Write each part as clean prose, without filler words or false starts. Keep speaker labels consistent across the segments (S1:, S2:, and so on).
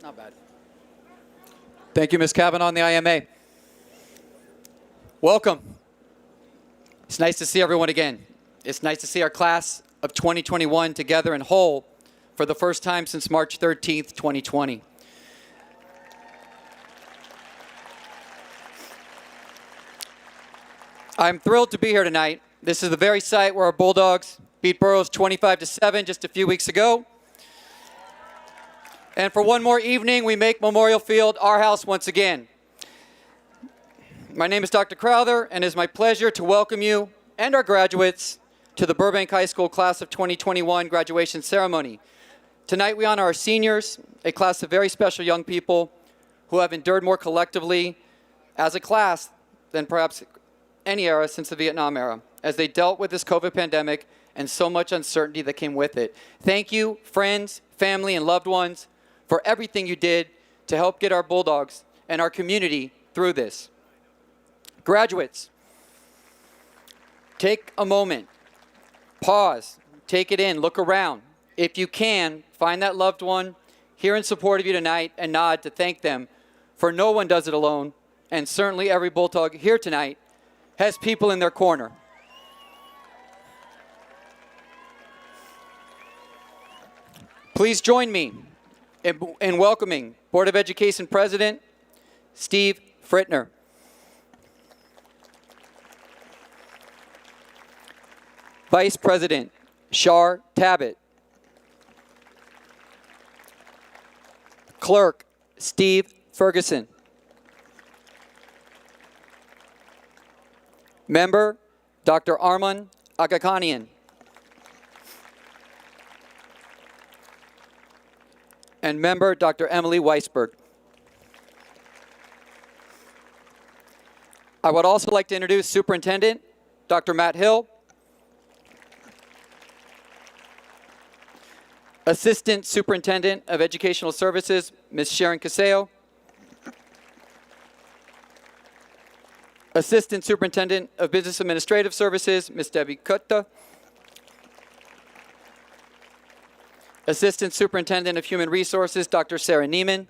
S1: Not bad. Thank you, Ms. Kavanaugh and the IMA. Welcome. It's nice to see everyone again. It's nice to see our class of 2021 together in whole for the first time since March 13th, 2020. I'm thrilled to be here tonight. This is the very site where our Bulldogs beat Burroughs 25-7 just a few weeks ago. And for one more evening, we make Memorial Field our house once again. My name is Dr. Crowther, and it is my pleasure to welcome you and our graduates to the Burbank High School Class of 2021 graduation ceremony. Tonight, we honor our seniors, a class of very special young people who have endured more collectively as a class than perhaps any era since the Vietnam era, as they dealt with this COVID pandemic and so much uncertainty that came with it. Thank you, friends, family, and loved ones, for everything you did to help get our Bulldogs and our community through this. Graduates, take a moment, pause, take it in, look around. If you can, find that loved one here in support of you tonight and nod to thank them, for no one does it alone, and certainly every Bulldog here tonight has people in their corner. Please join me in welcoming Board of Education President Steve Frittner. Vice President Shar Tabbitt. Clerk Steve Ferguson. Member Dr. Arman Agakanian. And member Dr. Emily Weisberg. I would also like to introduce Superintendent Dr. Matt Hill, Assistant Superintendent of Educational Services, Ms. Sharon Caseo, Assistant Superintendent of Business Administrative Services, Ms. Debbie Kutta, Assistant Superintendent of Human Resources, Dr. Sarah Neiman,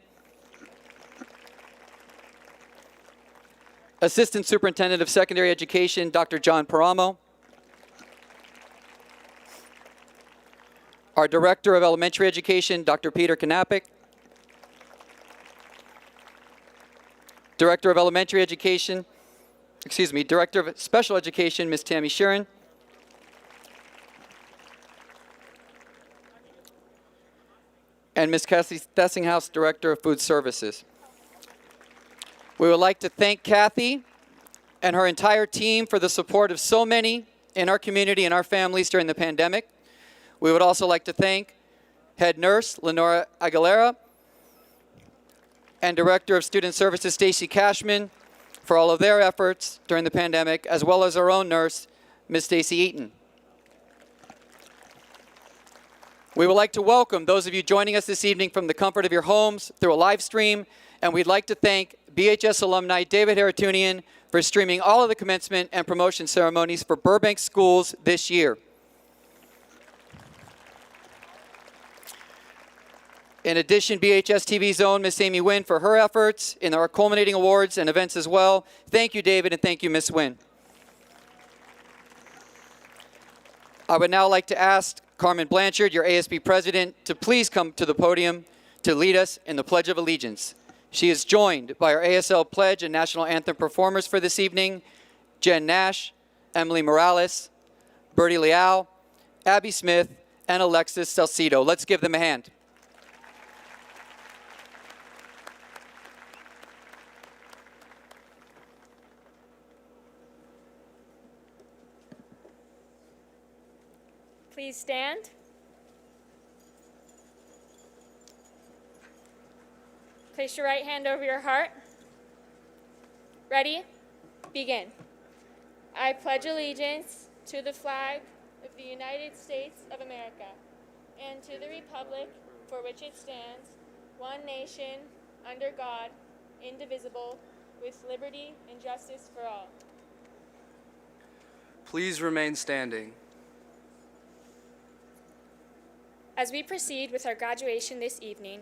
S1: Assistant Superintendent of Secondary Education, Dr. John Paramo, our Director of Elementary Education, Dr. Peter Kanapik, Director of Elementary Education, Director of Special Education, Ms. Tammy Sheeran, and Ms. Kathy Thessinghouse, Director of Food Services. We would like to thank Kathy and her entire team for the support of so many in our community and our families during the pandemic. We would also like to thank Head Nurse Lenora Aguilera and Director of Student Services Stacy Cashman for all of their efforts during the pandemic, as well as our own nurse, Ms. Stacy Eaton. We would like to welcome those of you joining us this evening from the comfort of your homes through a live stream, and we'd like to thank BHS alumni David Haratunian for streaming all of the commencement and promotion ceremonies for Burbank schools this year. In addition, BHS-TV's own Miss Amy Wynn for her efforts in our culminating awards and events as well. Thank you, David, and thank you, Miss Wynn. I would now like to ask Carmen Blanchard, your ASB president, to please come to the podium to lead us in the Pledge of Allegiance. She is joined by our ASL Pledge and National Anthem performers for this evening, Jen Nash, Emily Morales, Bertie Leal, Abby Smith, and Alexis Salcido. Let's give them a hand.
S2: Please stand. Place your right hand over your heart. Ready? Begin. I pledge allegiance to the flag of the United States of America and to the republic for which it stands, one nation, under God, indivisible, with liberty and justice for all.
S3: Please remain standing.
S2: As we proceed with our graduation this evening,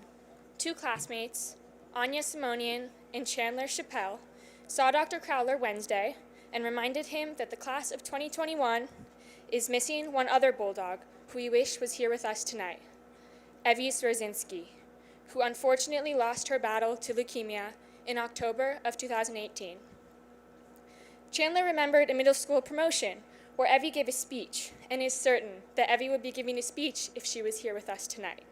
S2: two classmates, Anya Simonian and Chandler Chappelle, saw Dr. Crowther Wednesday and reminded him that the class of 2021 is missing one other Bulldog who we wish was here with us tonight, Evie Swerzinski, who unfortunately lost her battle to leukemia in October of 2018. Chandler remembered a middle school promotion where Evie gave a speech and is certain that Evie would be giving a speech if she was here with us tonight.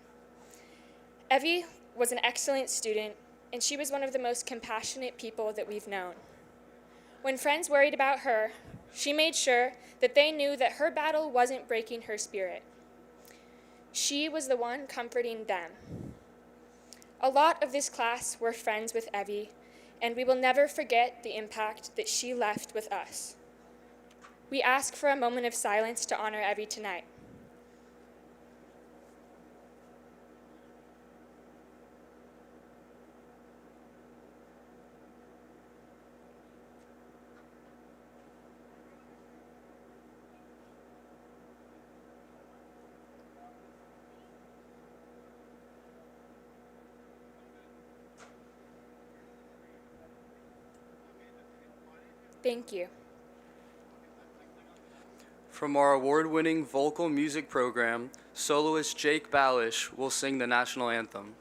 S2: Evie was an excellent student, and she was one of the most compassionate people that we've known. When friends worried about her, she made sure that they knew that her battle wasn't breaking her spirit. She was the one comforting them. A lot of this class were friends with Evie, and we will never forget the impact that she left with us. We ask for a moment of silence to honor Evie tonight. Thank you.
S3: From our award-winning vocal music program, soloist Jake Ballish will sing the national anthem.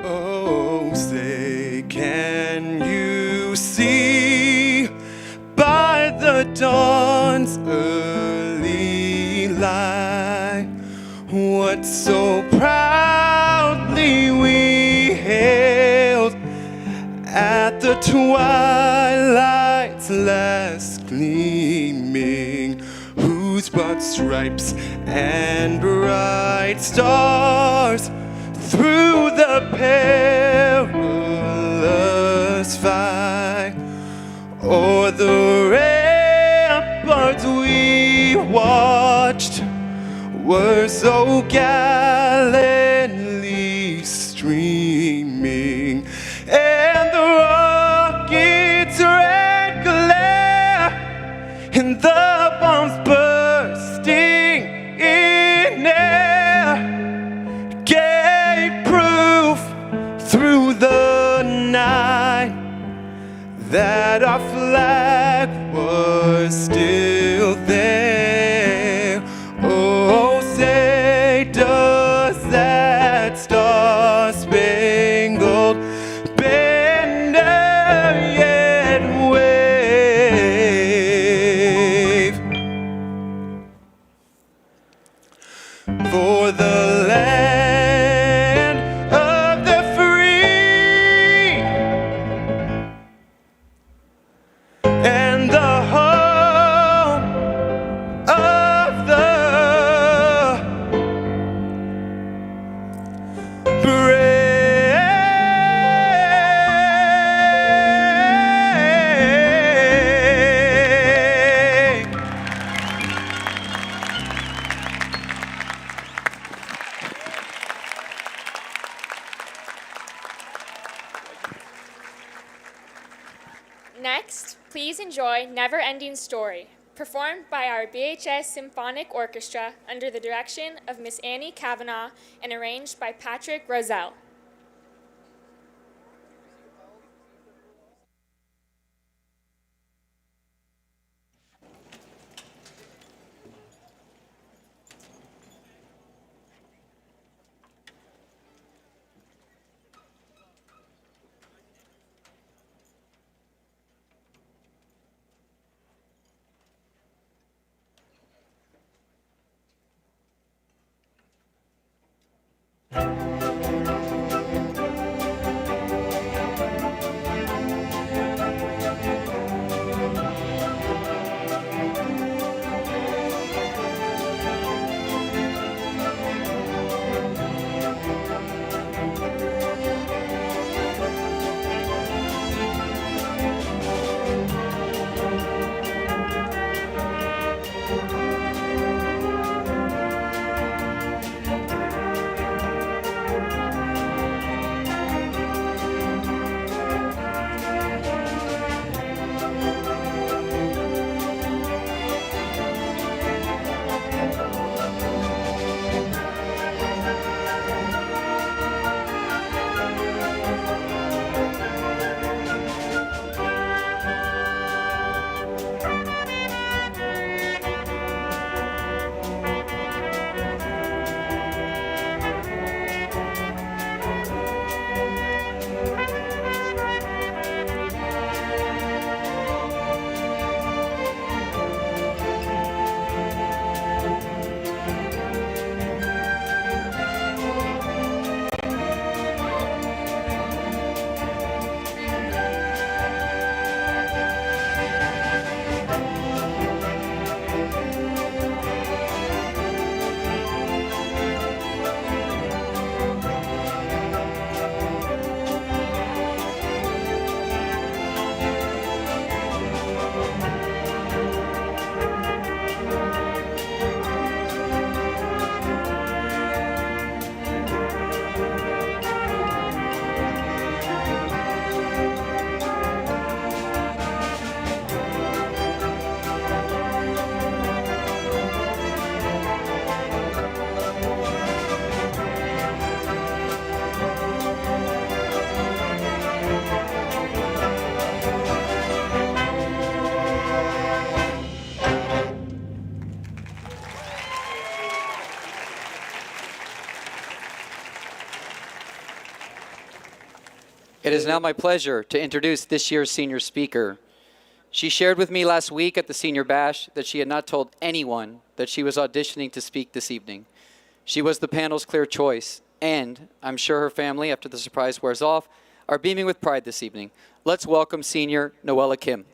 S4: Oh, say, can you see by the dawn's early light what so proudly we hailed at the twilight's last gleaming, whose broad stripes and bright stars through the perilous fight, o'er the ramparts we watched, were so gallantly streaming, and the rocket's red glare and the bombs bursting in air gave proof through the night that our flag was still there. Oh, say, does that star-spangled banner yet wave? For the land of the free and the home of the brave.
S2: Next, please enjoy Never Ending Story, performed by our BHS Symphonic Orchestra under the direction of Miss Annie Kavanaugh and arranged by Patrick Roselle.
S1: It is now my pleasure to introduce this year's senior speaker. She shared with me last week at the Senior Bash that she had not told anyone that she was auditioning to speak this evening. She was the panel's clear choice, and I'm sure her family, after the surprise wears off, are beaming with pride this evening. Let's welcome senior Noella Kim.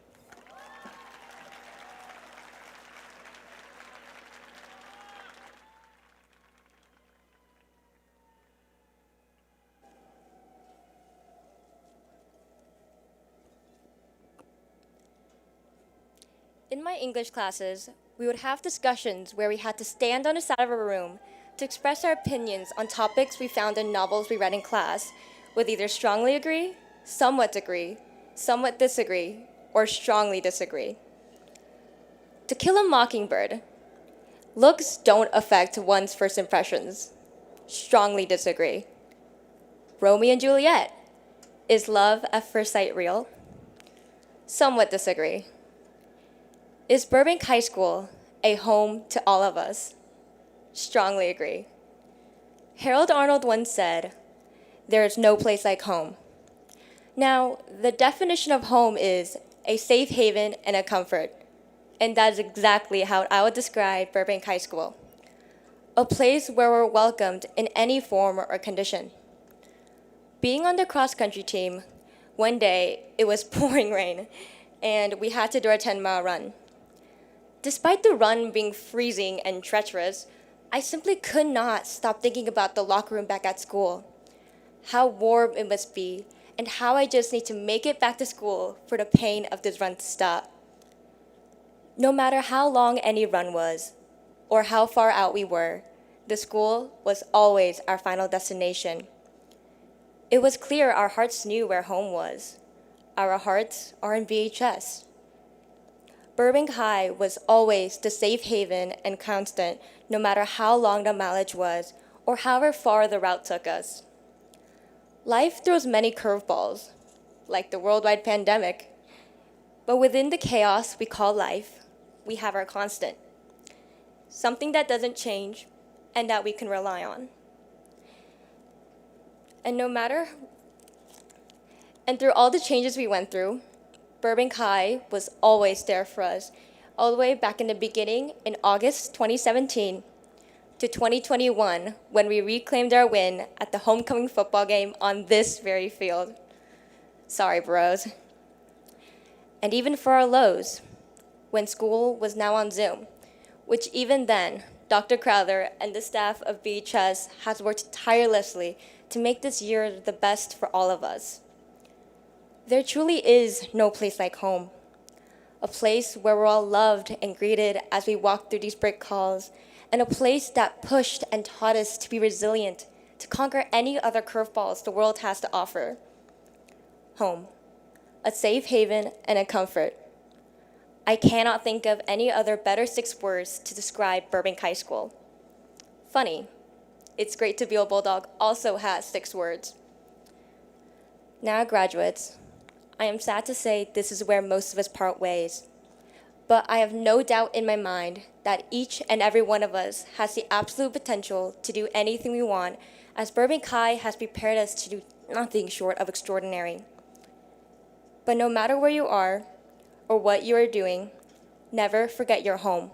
S5: In my English classes, we would have discussions where we had to stand on the side of a room to express our opinions on topics we found in novels we read in class, with either strongly agree, somewhat disagree, or strongly disagree. To Kill a Mockingbird, looks don't affect one's first impressions. Strongly disagree. Romeo and Juliet, is love at first sight real? Somewhat disagree. Is Burbank High School a home to all of us? Strongly agree. Harold Arnold once said, "There is no place like home." Now, the definition of home is a safe haven and a comfort, and that is exactly how I would describe Burbank High School. A place where we're welcomed in any form or condition. Being on the cross-country team, one day it was pouring rain, and we had to do a 10-mile run. Despite the run being freezing and treacherous, I simply could not stop thinking about the locker room back at school. How warm it must be, and how I just need to make it back to school for the pain of this run to stop. No matter how long any run was, or how far out we were, the school was always our final destination. It was clear our hearts knew where home was. Our hearts are in BHS. Burbank High was always the safe haven and constant, no matter how long the mileage was or however far the route took us. Life throws many curveballs, like the worldwide pandemic, but within the chaos we call life, we have our constant, something that doesn't change and that we can rely on. And through all the changes we went through, Burbank High was always there for us, all the way back in the beginning in August 2017 to 2021, when we reclaimed our win at the homecoming football game on this very field. Sorry, bros. And even for our lows, when school was now on Zoom, which even then, Dr. Crowther and the staff of BHS has worked tirelessly to make this year the best for all of us. There truly is no place like home, a place where we're all loved and greeted as we walk through these brick halls, and a place that pushed and taught us to be resilient, to conquer any other curveballs the world has to offer. Home, a safe haven and a comfort. I cannot think of any other better 6 words to describe Burbank High School. Funny, It's Great to Be a Bulldog also has 6 words. Now, graduates, I am sad to say this is where most of us part ways. But I have no doubt in my mind that each and every one of us has the absolute potential to do anything we want, as Burbank High has prepared us to do nothing short of extraordinary. But no matter where you are or what you are doing, never forget your home.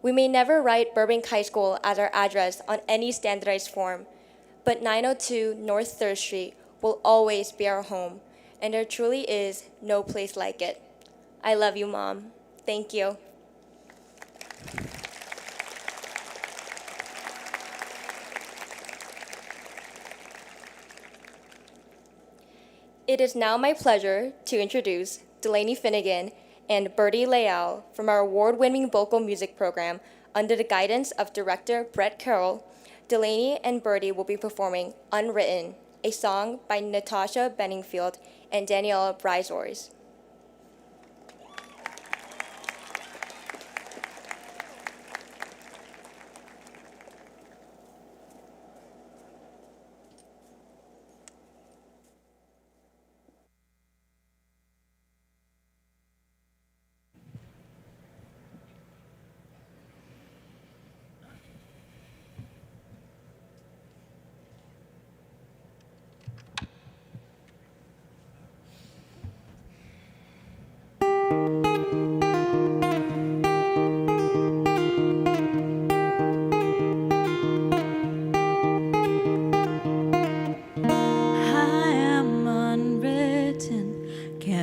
S5: We may never write Burbank High School as our address on any standardized form, but 902 North 3rd Street will always be our home, and there truly is no place like it. I love you, Mom. Thank you. It is now my pleasure to introduce Delaney Finnegan and Bertie Leal from our award-winning vocal music program under the guidance of director Brett Carroll. Delaney and Bertie will be performing Unwritten, a song by Natasha Benningfield and Daniela Brizors.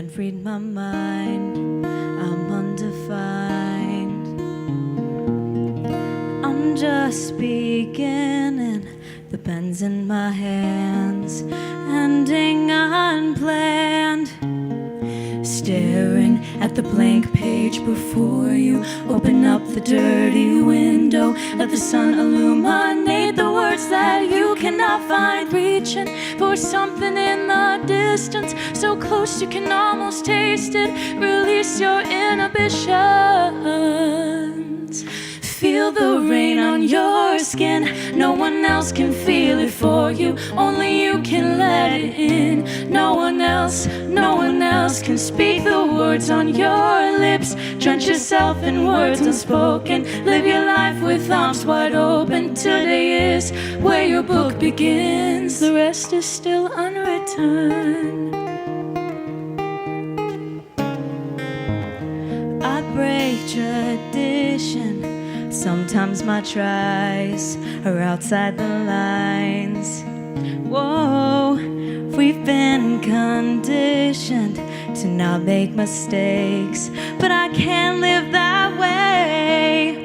S6: Can't read my mind, I'm undefined. I'm just beginning, the pen's in my hands, ending unplanned. Staring at the blank page before you, open up the dirty window, let the sun illuminate the words that you cannot find. Reaching for something in the distance, so close you can almost taste it. Release your inhibitions. Feel the rain on your skin. No one else can feel it for you. Only you can let it in. No one else can speak the words on your lips. Drench yourself in words unspoken. Live your life with arms wide open. Today is where your book begins. The rest is still unwritten. I break tradition. Sometimes my tries are outside the lines. Whoa, we've been conditioned to not make mistakes, but I can't live that way.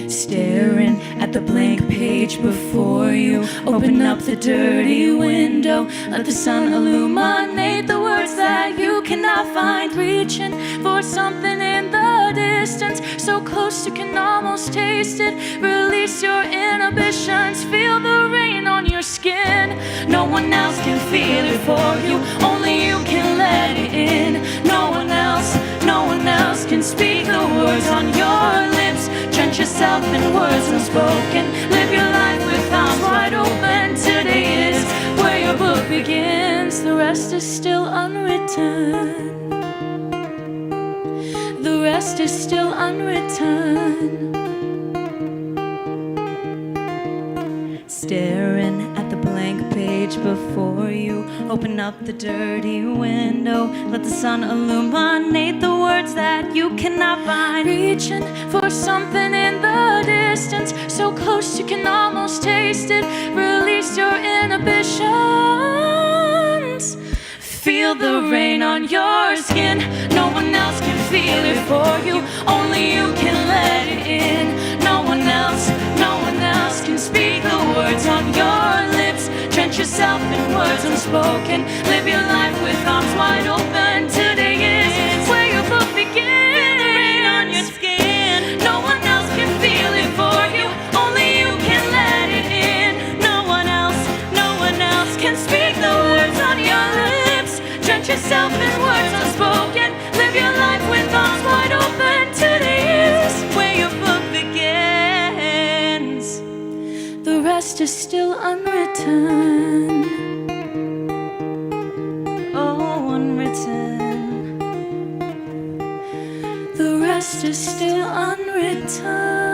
S6: Staring at the blank page before you, open up the dirty window, let the sun illuminate the words that you cannot find. Reaching for something in the distance, so close you can almost taste it. Release your inhibitions. Feel the rain on your skin. No one else can feel it for you. Only you can let it in. No one else can speak the words on your lips. Drench yourself in words unspoken. Live your life with arms wide open. Today is where your book begins. The rest is still unwritten. The rest is still unwritten. Staring at the blank page before you, open up the dirty window, let the sun illuminate the words that you cannot find. Reaching for something in the distance, so close you can almost taste it. Release your inhibitions. Feel the rain on your skin. No one else can feel it for you. Only you can let it in. No one else can speak the words on your lips. Drench yourself in words unspoken. Live your life with arms wide open. Today is where your book begins. Feel the rain on your skin. No one else can feel it for you. Only you can let it in. No one else can speak the words on your lips. Drench yourself in words unspoken. Live your life with arms wide open. Today is where your book begins. The rest is still unwritten. Oh, unwritten. The rest is still unwritten.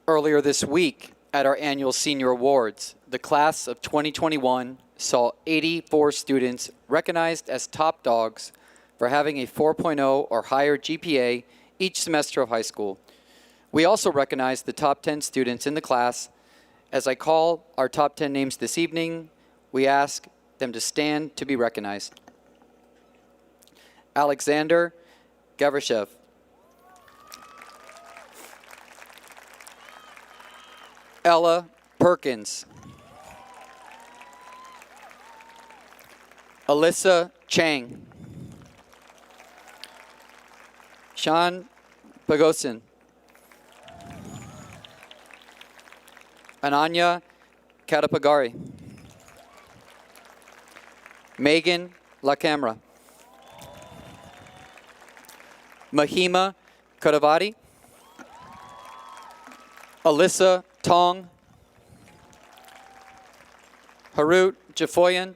S1: Earlier this week, at our annual Senior Awards, the class of 2021 saw 84 students recognized as top dogs for having a 4.0 or higher GPA each semester of high school. We also recognized the top 10 students in the class. As I call our top 10 names this evening, we ask them to stand to be recognized. Alexander Gavrishev. Ella Perkins. Alyssa Chang. Sean Pagosin. Ananya Katapagari. Megan LaCamera. Mahima Kadavati. Alyssa Tong. Harut Jafoyan.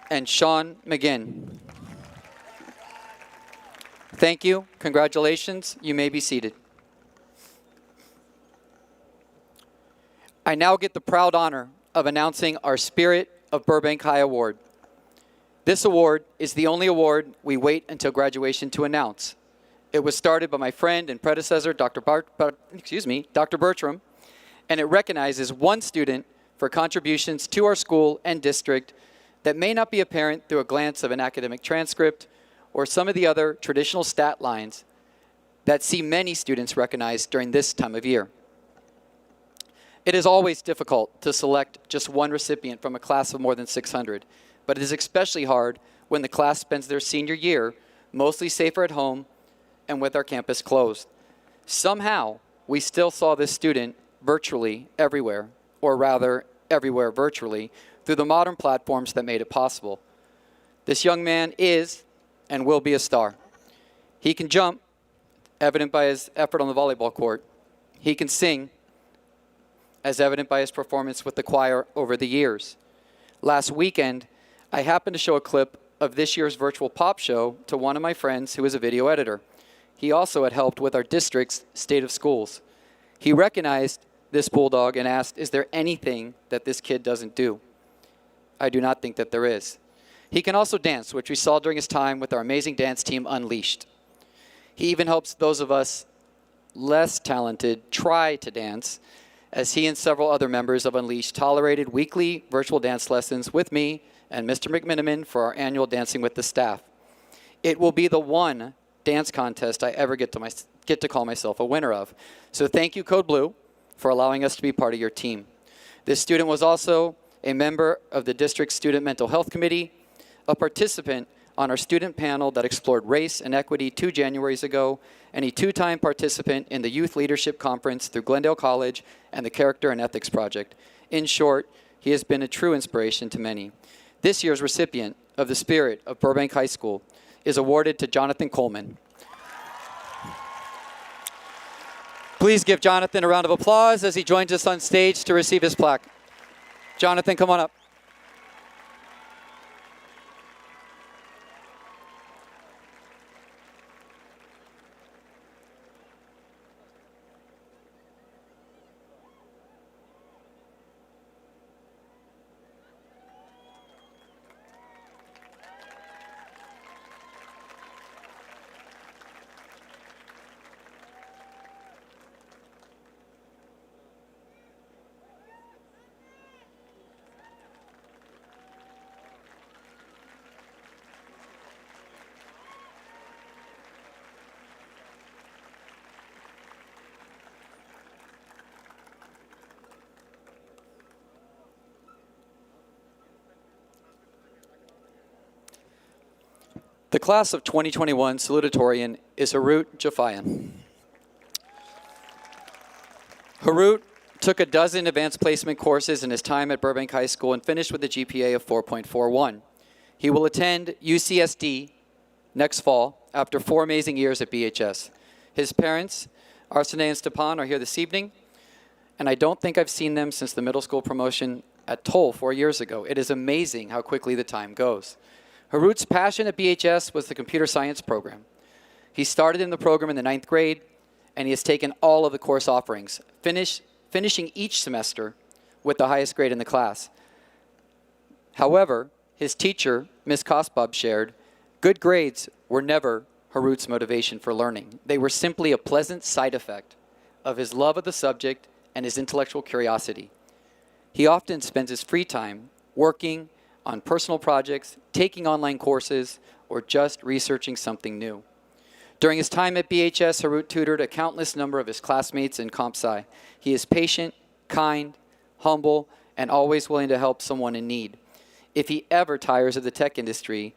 S1: And Sean McGinn. Thank you. Congratulations. You may be seated. I now get the proud honor of announcing our Spirit of Burbank High Award. This award is the only award we wait until graduation to announce. It was started by my friend and predecessor, Dr. Bertram, and it recognizes one student for contributions to our school and district that may not be apparent through a glance of an academic transcript or some of the other traditional stat lines that see many students recognized during this time of year. It is always difficult to select just one recipient from a class of more than 600, but it is especially hard when the class spends their senior year mostly safer at home and with our campus closed. Somehow, we still saw this student virtually everywhere, or rather, everywhere virtually, through the modern platforms that made it possible. This young man is and will be a star. He can jump, evident by his effort on the volleyball court. He can sing, as evident by his performance with the choir over the years. Last weekend, I happened to show a clip of this year's virtual pop show to one of my friends who is a video editor. He also had helped with our district's state of schools. He recognized this bulldog and asked, "Is there anything that this kid doesn't do?" I do not think that there is. He can also dance, which we saw during his time with our amazing dance team, Unleashed. He even helps those of us less talented try to dance, as he and several other members of Unleashed tolerated weekly virtual dance lessons with me and Mr. McMiniman for our annual Dancing with the Staff. It will be the one dance contest I ever get to call myself a winner of. So thank you, Code Blue, for allowing us to be part of your team. This student was also a member of the district's Student Mental Health Committee, a participant on our student panel that explored race and equity 2 Januaries ago, and a 2-time participant in the Youth Leadership Conference through Glendale College and the Character and Ethics Project. In short, he has been a true inspiration to many. This year's recipient of the Spirit of Burbank High School is awarded to Jonathan Coleman. Please give Jonathan a round of applause as he joins us on stage to receive his plaque. Jonathan, come on up. The class of 2021 salutatorian is Harut Jafayan. Harut took a dozen advanced placement courses in his time at Burbank High School and finished with a GPA of 4.41. He will attend UCSD next fall after 4 amazing years at BHS. His parents, Arsene and Stepan, are here this evening, and I don't think I've seen them since the middle school promotion at Toll 4 years ago. It is amazing how quickly the time goes. Harut's passion at BHS was the computer science program. He started in the program in the 9th grade, and he has taken all of the course offerings, finishing each semester with the highest grade in the class. However, his teacher, Ms. Kosbab, shared, good grades were never Harut's motivation for learning. They were simply a pleasant side effect of his love of the subject and his intellectual curiosity. He often spends his free time working on personal projects, taking online courses, or just researching something new. During his time at BHS, Harut tutored a countless number of his classmates in Comp Sci. He is patient, kind, humble, and always willing to help someone in need. If he ever tires of the tech industry,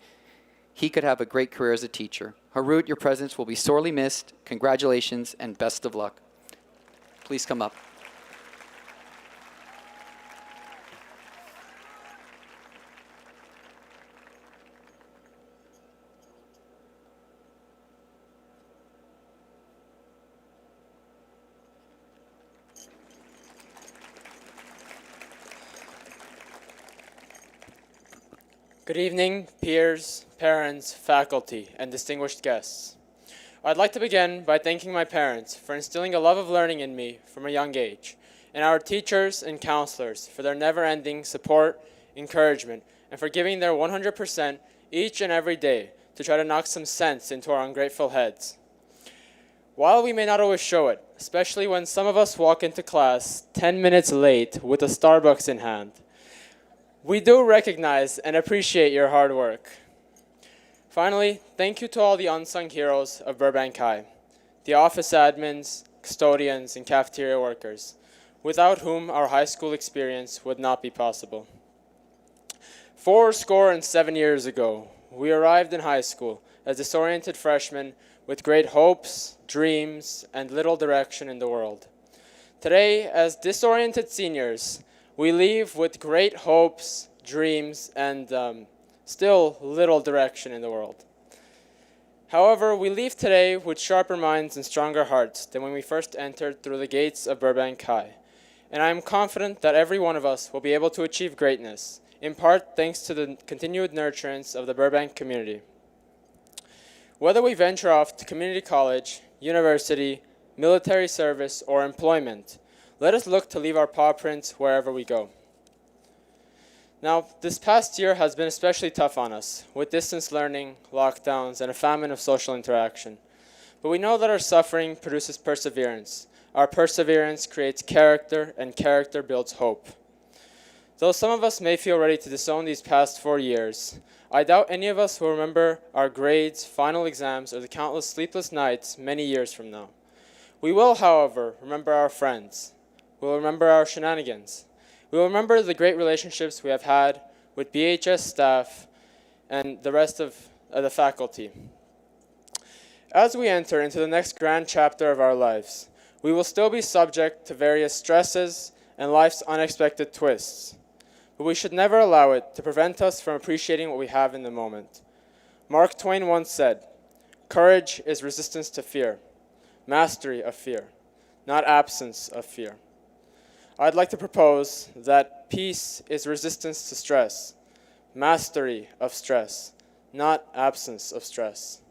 S1: he could have a great career as a teacher. Harut, your presence will be sorely missed. Congratulations and best of luck. Please come up.
S7: Good evening, peers, parents, faculty, and distinguished guests. I'd like to begin by thanking my parents for instilling a love of learning in me from a young age, and our teachers and counselors for their never-ending support, encouragement, and for giving their 100% each and every day to try to knock some sense into our ungrateful heads. While we may not always show it, especially when some of us walk into class 10 minutes late with a Starbucks in hand, we do recognize and appreciate your hard work. Finally, thank you to all the unsung heroes of Burbank High, the office admins, custodians, and cafeteria workers, without whom our high school experience would not be possible. 77 years ago, we arrived in high school as disoriented freshmen with great hopes, dreams, and little direction in the world. Today, as disoriented seniors, we leave with great hopes, dreams, and still little direction in the world. However, we leave today with sharper minds and stronger hearts than when we first entered through the gates of Burbank High. And I am confident that every one of us will be able to achieve greatness, in part thanks to the continued nurturance of the Burbank community. Whether we venture off to community college, university, military service, or employment, let us look to leave our paw prints wherever we go. Now, this past year has been especially tough on us, with distance learning, lockdowns, and a famine of social interaction. But we know that our suffering produces perseverance. Our perseverance creates character, and character builds hope. Though some of us may feel ready to disown these past 4 years, I doubt any of us will remember our grades, final exams, or the countless sleepless nights many years from now. We will, however, remember our friends. We'll remember our shenanigans. We will remember the great relationships we have had with BHS staff and the rest of the faculty. As we enter into the next grand chapter of our lives, we will still be subject to various stresses and life's unexpected twists. But we should never allow it to prevent us from appreciating what we have in the moment. Mark Twain once said, "Courage is resistance to fear, mastery of fear, not absence of fear." I'd like to propose that peace is resistance to stress, mastery of stress, not absence of stress.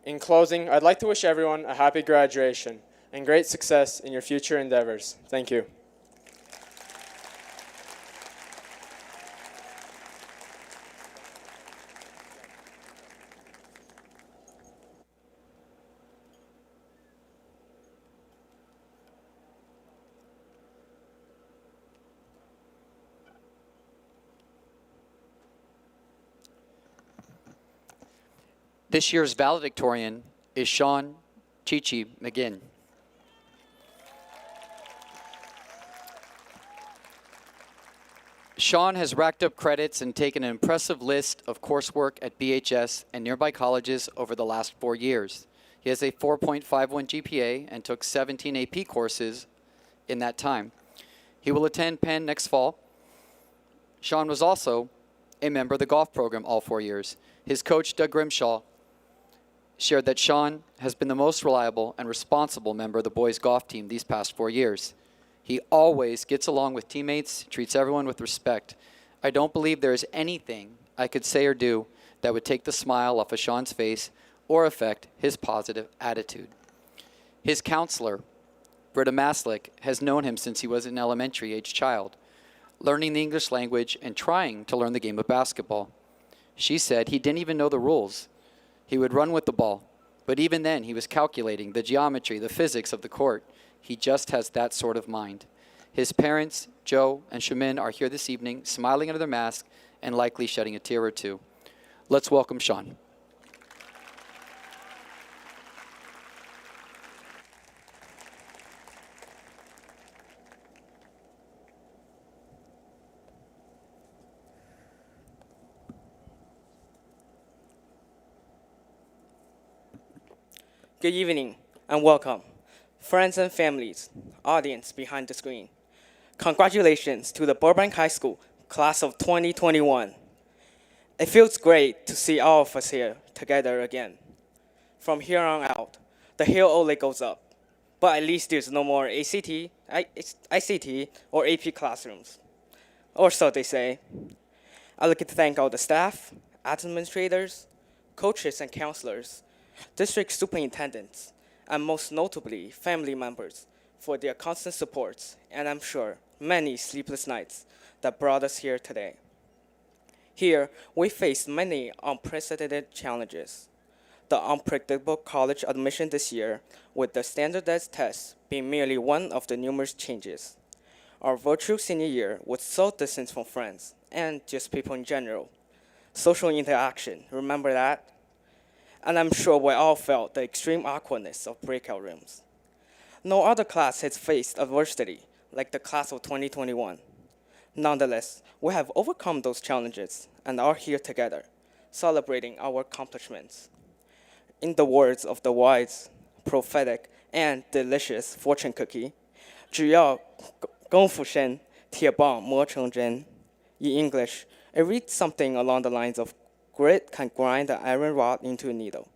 S7: In closing, I'd like to wish everyone a happy graduation and great success in your future endeavors. Thank you.
S1: This year's valedictorian is Sean Chichi McGinn. Sean has racked up credits and taken an impressive list of coursework at BHS and nearby colleges over the last 4 years. He has a 4.51 GPA and took 17 AP courses in that time. He will attend Penn next fall. Sean was also a member of the golf program all 4 years. His coach, Doug Grimshaw, shared that Sean has been the most reliable and responsible member of the boys' golf team these past 4 years. He always gets along with teammates, treats everyone with respect. I don't believe there is anything I could say or do that would take the smile off of Sean's face or affect his positive attitude. His counselor, Britta Maslick, has known him since he was an elementary-age child, learning the English language and trying to learn the game of basketball. She said he didn't even know the rules. He would run with the ball, but even then he was calculating the geometry, the physics of the court. He just has that sort of mind. His parents, Joe and Shamin, are here this evening, smiling under their mask and likely shedding a tear or two. Let's welcome Sean.
S8: Good evening and welcome, friends and families, audience behind the screen. Congratulations to the Burbank High School class of 2021. It feels great to see all of us here together again. From here on out, the hill only goes up, but at least there's no more ICT, or AP classrooms, or so they say. I'd like to thank all the staff, administrators, coaches, and counselors, district superintendents, and most notably family members for their constant support, and I'm sure many sleepless nights that brought us here today. Here, we faced many unprecedented challenges. The unpredictable college admission this year, with the standardized test being merely one of the numerous changes. Our virtual senior year was so distant from friends and just people in general. Social interaction, remember that? And I'm sure we all felt the extreme awkwardness of breakout rooms. No other class has faced adversity like the class of 2021. Nonetheless, we have overcome those challenges and are here together, celebrating our accomplishments. In the words of the wise, prophetic, and delicious fortune cookie, 只要功夫深，铁棒磨成针. In English, it reads something along the lines of grit can grind the iron rod into a needle.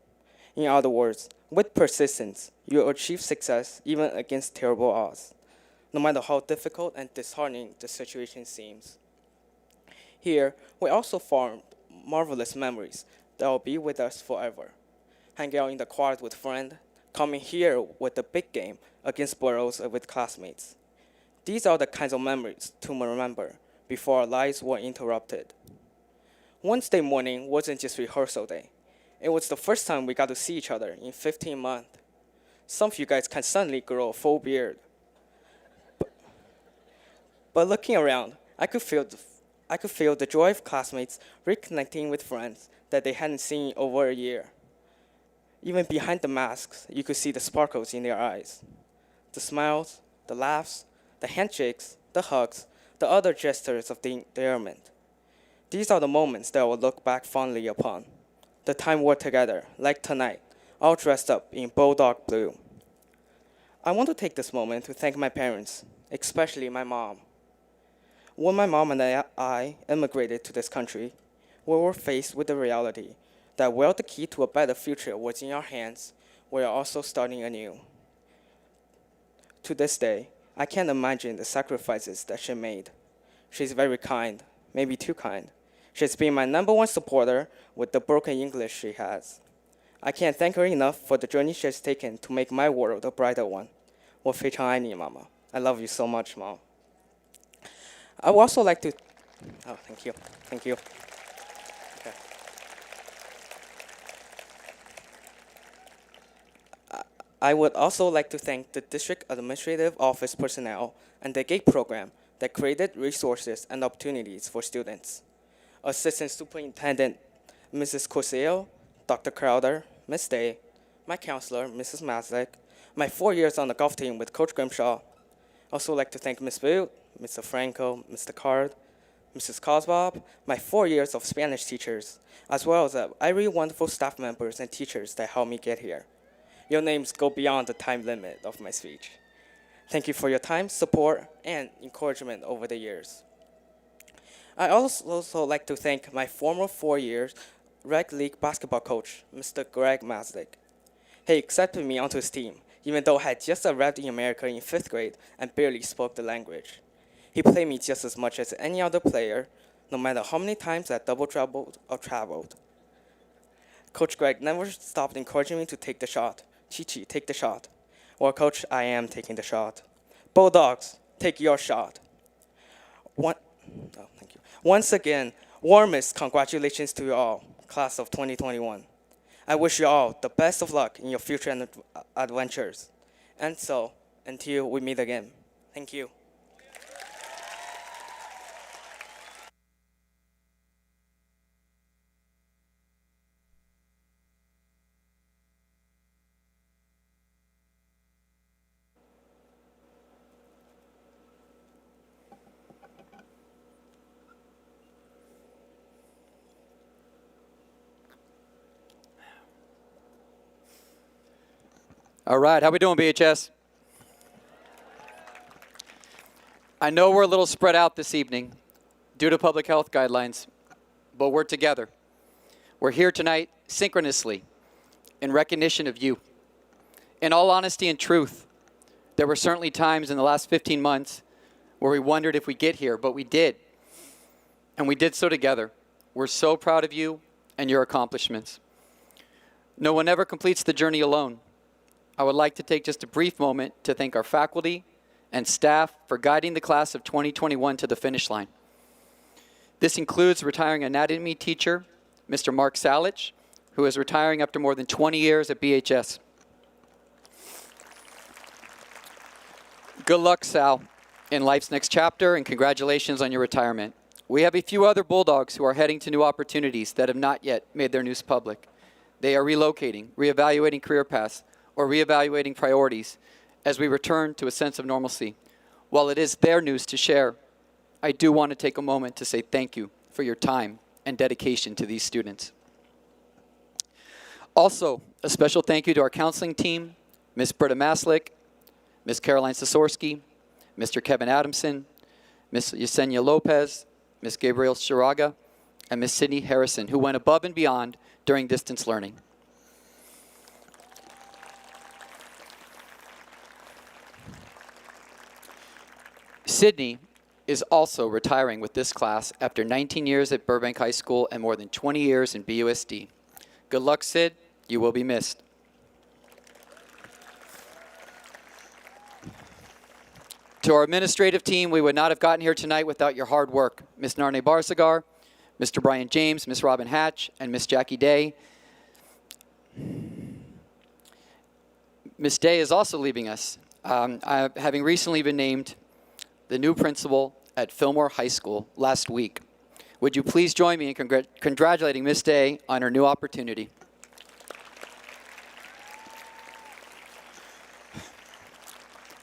S8: In other words, with persistence, you'll achieve success even against terrible odds, no matter how difficult and disheartening the situation seems. Here, we also formed marvelous memories that will be with us forever. Hanging out in the quad with friends, coming here with the big game against Burroughs with classmates. These are the kinds of memories to remember before our lives were interrupted. Wednesday morning wasn't just rehearsal day. It was the first time we got to see each other in 15 months. Some of you guys can suddenly grow a full beard. But looking around, I could feel the joy of classmates reconnecting with friends that they hadn't seen in over a year. Even behind the masks, you could see the sparkles in their eyes. The smiles, the laughs, the handshakes, the hugs, the other gestures of endearment. These are the moments that I will look back fondly upon. The time we're together, like tonight, all dressed up in bulldog blue. I want to take this moment to thank my parents, especially my mom. When my mom and I immigrated to this country, we were faced with the reality that while the key to a better future was in our hands, we are also starting anew. To this day, I can't imagine the sacrifices that she made. She's very kind, maybe too kind. She's been my #1 supporter with the broken English she has. I can't thank her enough for the journey she has taken to make my world a brighter one. 我非常爱你, Mama. I love you so much, Mom. I would also like to... Oh, thank you. Thank you. Okay. I would also like to thank the District Administrative Office personnel and the GATE program that created resources and opportunities for students. Assistant Superintendent Mrs. Coseo, Dr. Crowder, Ms. Day, my counselor, Mrs. Maslick, my 4 years on the golf team with Coach Grimshaw. Also like to thank Ms. Boot, Mr. Franco, Mr. Card, Mrs. Cosbob, my 4 years of Spanish teachers, as well as every wonderful staff members and teachers that helped me get here. Your names go beyond the time limit of my speech. Thank you for your time, support, and encouragement over the years. I also like to thank my former 4 years Rec League basketball coach, Mr. Greg Maslick. He accepted me onto his team, even though I had just arrived in America in 5th grade and barely spoke the language. He played me just as much as any other player, no matter how many times I double-troubled or traveled. Coach Greg never stopped encouraging me to take the shot. Chichi, take the shot. Well, Coach, I am taking the shot. Bulldogs, take your shot. Thank you. Once again, warmest congratulations to you all, class of 2021. I wish you all the best of luck in your future adventures. And so, until we meet again, thank you.
S1: All right, how we doing, BHS? I know we're a little spread out this evening due to public health guidelines, but we're together. We're here tonight synchronously in recognition of you. In all honesty and truth, there were certainly times in the last 15 months where we wondered if we'd get here, but we did. And we did so together. We're so proud of you and your accomplishments. No one ever completes the journey alone. I would like to take just a brief moment to thank our faculty and staff for guiding the class of 2021 to the finish line. This includes retiring anatomy teacher, Mr. Mark Salich, who is retiring after more than 20 years at BHS. Good luck, Sal, in life's next chapter, and congratulations on your retirement. We have a few other Bulldogs who are heading to new opportunities that have not yet made their news public. They are relocating, reevaluating career paths, or reevaluating priorities as we return to a sense of normalcy. While it is their news to share, I do want to take a moment to say thank you for your time and dedication to these students. Also, a special thank you to our counseling team, Ms. Britta Maslick, Ms. Caroline Sosorski, Mr. Kevin Adamson, Ms. Yesenia Lopez, Ms. Gabrielle Shiraga, and Ms. Sydney Harrison, who went above and beyond during distance learning. Sydney is also retiring with this class after 19 years at Burbank High School and more than 20 years in BUSD. Good luck, Sid. You will be missed. To our administrative team, we would not have gotten here tonight without your hard work. Ms. Narne Barsagar, Mr. Brian James, Ms. Robin Hatch, and Ms. Jackie Day. Ms. Day is also leaving us, having recently been named the new principal at Fillmore High School last week. Would you please join me in congratulating Ms. Day on her new opportunity?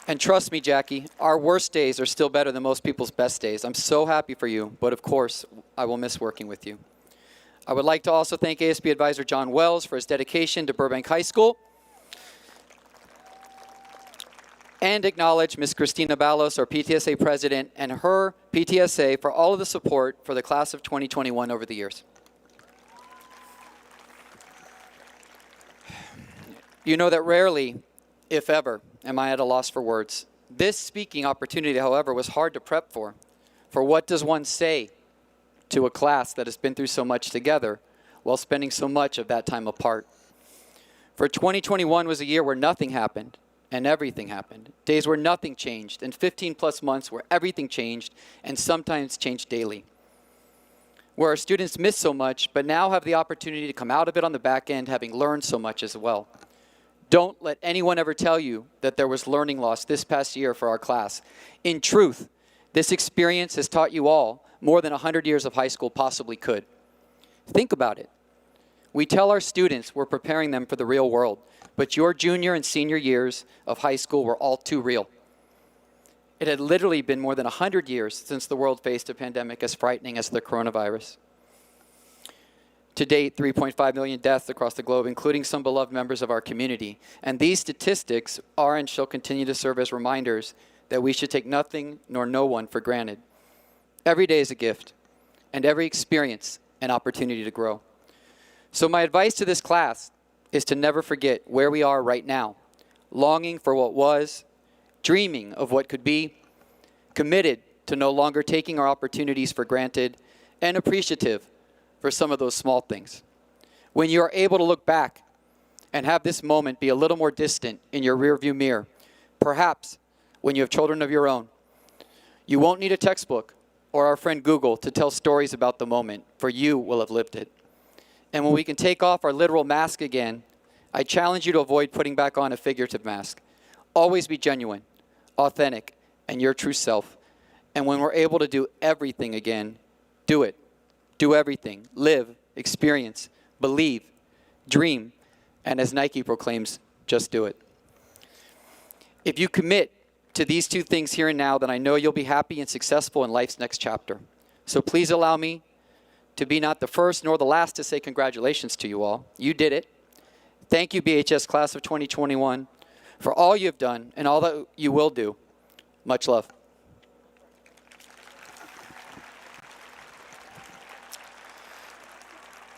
S1: And trust me, Jackie, our worst days are still better than most people's best days. I'm so happy for you, but of course, I will miss working with you. I would like to also thank ASB Advisor John Wells for his dedication to Burbank High School, and acknowledge Ms. Christina Balos, our PTSA president, and her PTSA for all of the support for the class of 2021 over the years. You know that rarely, if ever, am I at a loss for words. This speaking opportunity, however, was hard to prep for. For what does one say to a class that has been through so much together while spending so much of that time apart? For 2021 was a year where nothing happened and everything happened. Days where nothing changed, and 15 plus months where everything changed and sometimes changed daily. Where our students missed so much, but now have the opportunity to come out of it on the back end having learned so much as well. Don't let anyone ever tell you that there was learning loss this past year for our class. In truth, this experience has taught you all more than 100 years of high school possibly could. Think about it. We tell our students we're preparing them for the real world, but your junior and senior years of high school were all too real. It had literally been more than 100 years since the world faced a pandemic as frightening as the coronavirus. To date, 3.5 million deaths across the globe, including some beloved members of our community. And these statistics are and shall continue to serve as reminders that we should take nothing nor no one for granted. Every day is a gift, and every experience an opportunity to grow. So my advice to this class is to never forget where we are right now, longing for what was, dreaming of what could be, committed to no longer taking our opportunities for granted, and appreciative for some of those small things. When you are able to look back and have this moment be a little more distant in your rearview mirror, perhaps when you have children of your own, you won't need a textbook or our friend Google to tell stories about the moment, for you will have lived it. And when we can take off our literal mask again, I challenge you to avoid putting back on a figurative mask. Always be genuine, authentic, and your true self. And when we're able to do everything again, do it. Do everything. Live, experience, believe, dream, and as Nike proclaims, just do it. If you commit to these two things here and now, then I know you'll be happy and successful in life's next chapter. So please allow me to be not the first nor the last to say congratulations to you all. You did it. Thank you, BHS Class of 2021, for all you have done and all that you will do. Much love.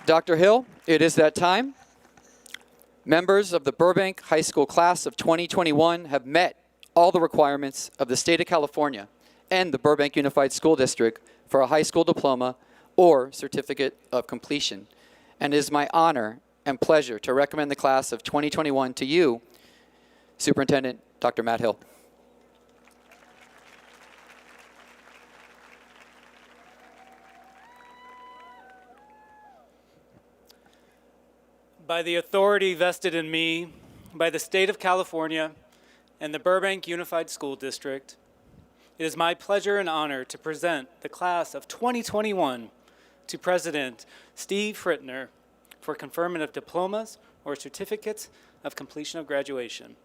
S1: Dr. Hill, it is that time. Members of the Burbank High School Class of 2021 have met all the requirements of the state of California and the Burbank Unified School District for a high school diploma or certificate of completion. And it is my honor and pleasure to recommend the class of 2021 to you, Superintendent Dr. Matt Hill.
S9: By the authority vested in me by the State of California and the Burbank Unified School District, it is my pleasure and honor to present the class of 2021 to President Steve Frittner for conferment of diplomas or certificates of completion of graduation.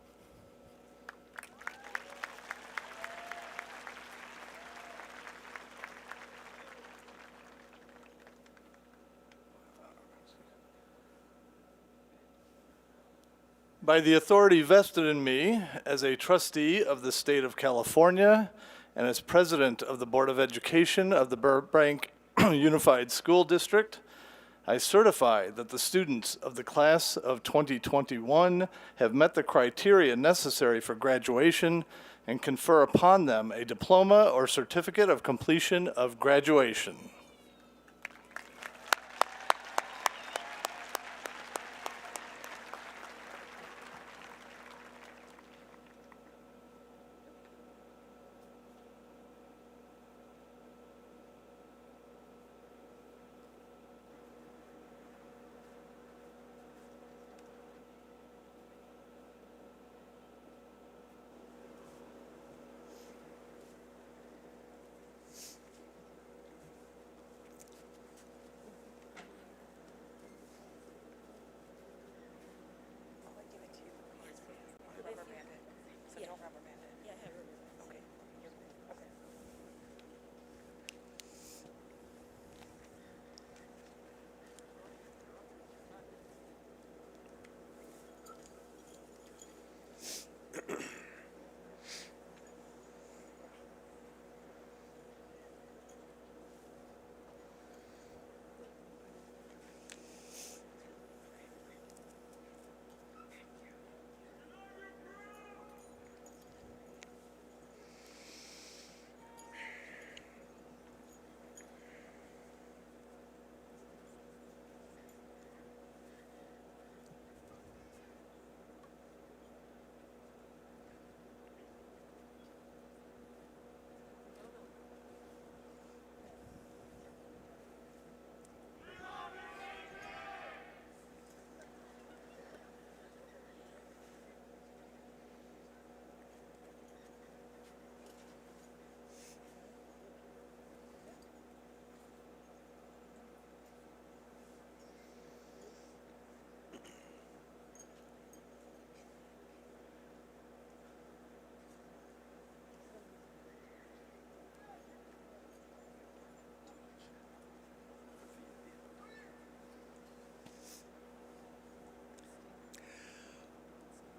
S10: By the authority vested in me as a trustee of the State of California and as president of the Board of Education of the Burbank Unified School District, I certify that the students of the class of 2021 have met the criteria necessary for graduation and confer upon them a diploma or certificate of completion of graduation.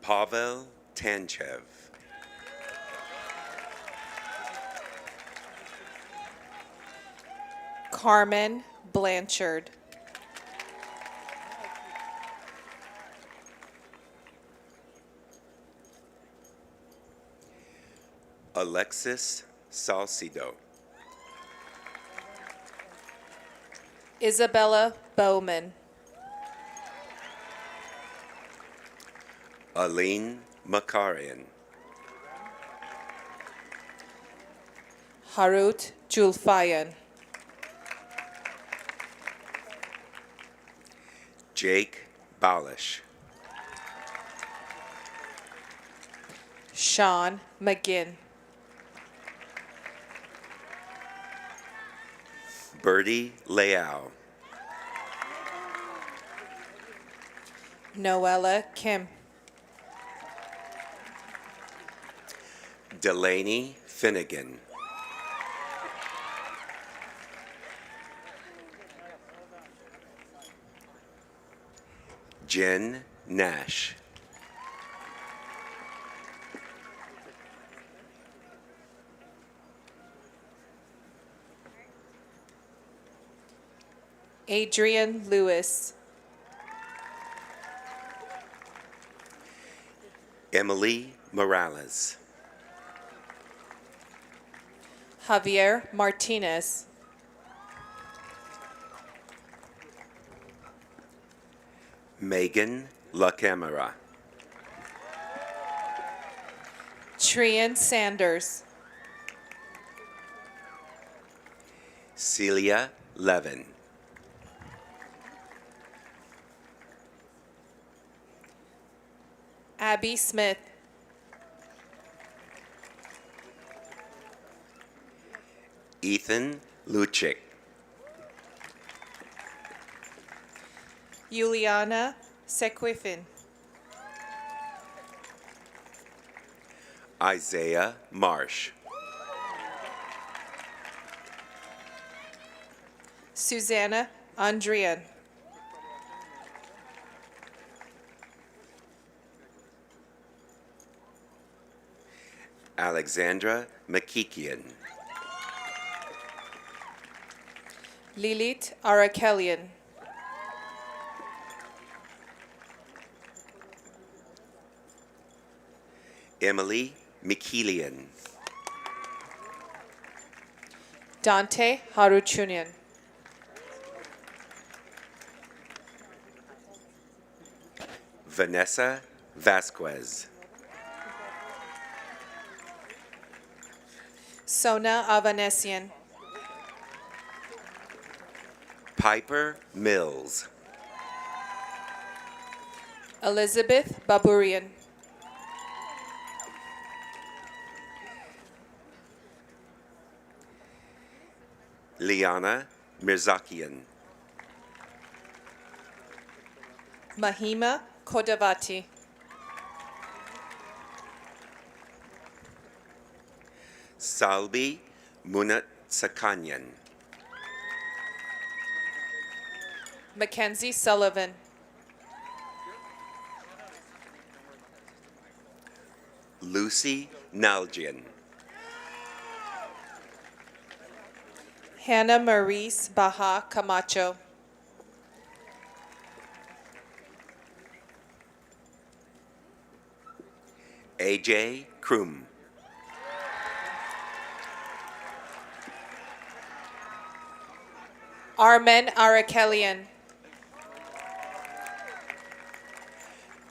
S11: Pavel Tanchev.
S12: Carmen Blanchard.
S11: Alexis Salcido.
S12: Isabella Bowman.
S11: Aline Makarian.
S12: Harut Julfayan.
S11: Jake Balish.
S12: Sean McGinn.
S11: Birdie Leao.
S12: Noella Kim.
S11: Delaney Finnegan. Jen Nash.
S12: Adrian Lewis.
S11: Emily Morales.
S12: Javier Martinez.
S11: Megan La Camera.
S12: Trian Sanders.
S11: Celia Levin.
S12: Abby Smith.
S11: Ethan Luchik.
S12: Juliana Sequifin.
S11: Isaiah Marsh.
S12: Susanna Andrian.
S11: Alexandra McKeekian.
S12: Lilith Arakelian.
S11: Emily Mikelian.
S12: Dante Haruchunian.
S11: Vanessa Vasquez.
S12: Sona Avanesian.
S11: Piper Mills.
S12: Elizabeth Baburian.
S11: Liana Mirzakian.
S12: Mahima Kodavati.
S11: Salbi Munat Sakanyan.
S12: Mackenzie Sullivan.
S11: Lucy Nalgian.
S12: Hannah Maurice Baja Camacho.
S11: AJ Krum.
S12: Armen Arakelian.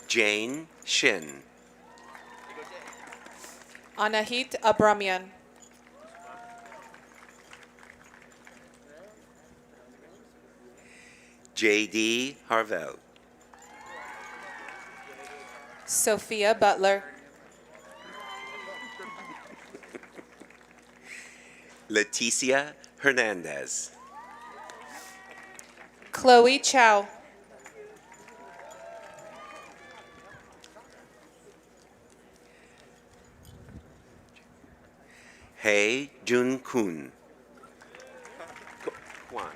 S11: Jane Shin.
S12: Anahit Abramian.
S11: JD Harvell.
S12: Sophia Butler.
S11: Leticia Hernandez.
S12: Chloe Chow.
S11: Hei Jun Kun. Kwan.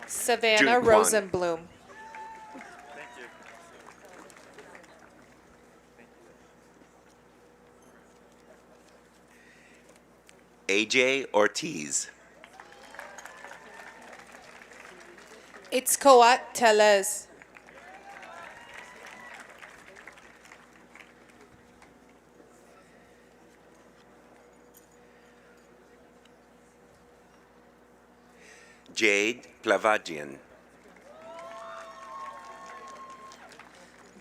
S12: Savannah
S11: June Kwan.
S12: Rosenblum.
S11: AJ Ortiz.
S12: Itzcoat Telez.
S11: Jade Plavadian.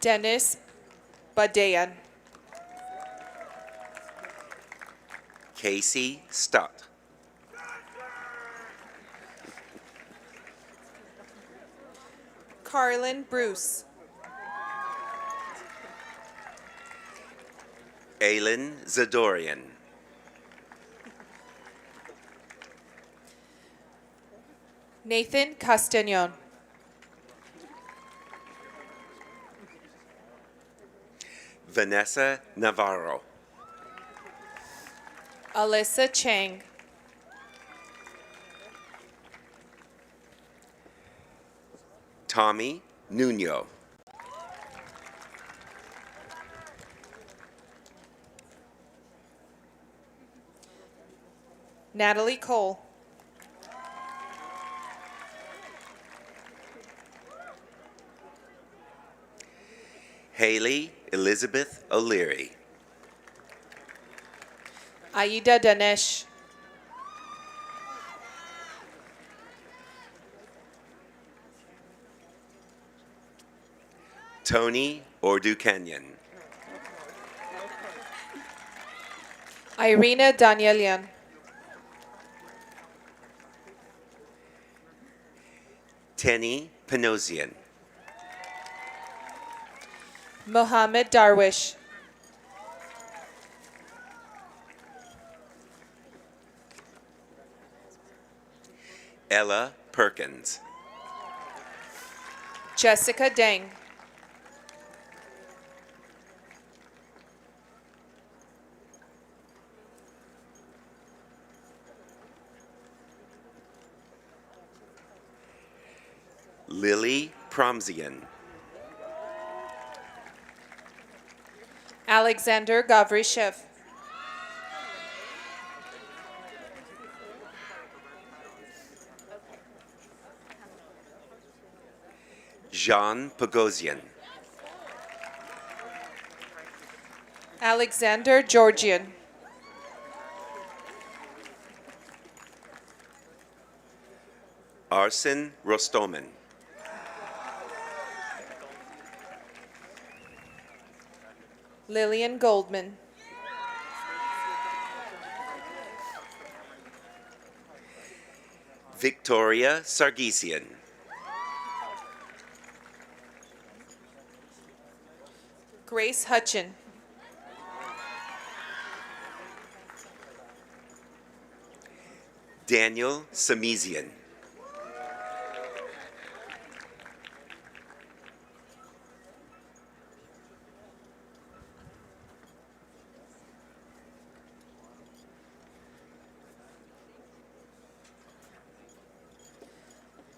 S12: Dennis Badayan.
S11: Casey Stott.
S12: Carlin Bruce.
S11: Aylin Zadorian.
S12: Nathan Castañon.
S11: Vanessa Navarro.
S12: Alyssa Chang.
S11: Tommy Nuno.
S12: Natalie Cole.
S11: Haley Elizabeth O'Leary.
S12: Aida Danesh.
S11: Tony Ordukenyan.
S12: Irina Danielian.
S11: Tenny Panosian.
S12: Mohammed Darwish.
S11: Ella Perkins.
S12: Jessica Deng.
S11: Lily Promzian.
S12: Alexander Gavrishev.
S11: Jean Pogosian.
S12: Alexander Georgian.
S11: Arsen Rostoman.
S12: Lillian Goldman.
S11: Victoria Sargisian.
S12: Grace Hutchin.
S11: Daniel Samizian.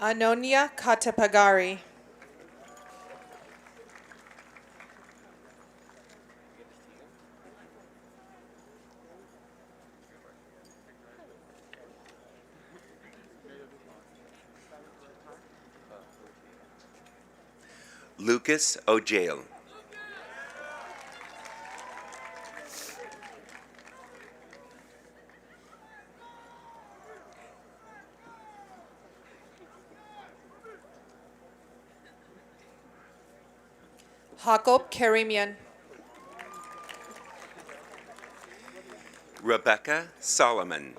S12: Anonia Katapagari.
S11: Lucas O'Jail.
S12: Jacob Karimian.
S11: Rebecca Solomon.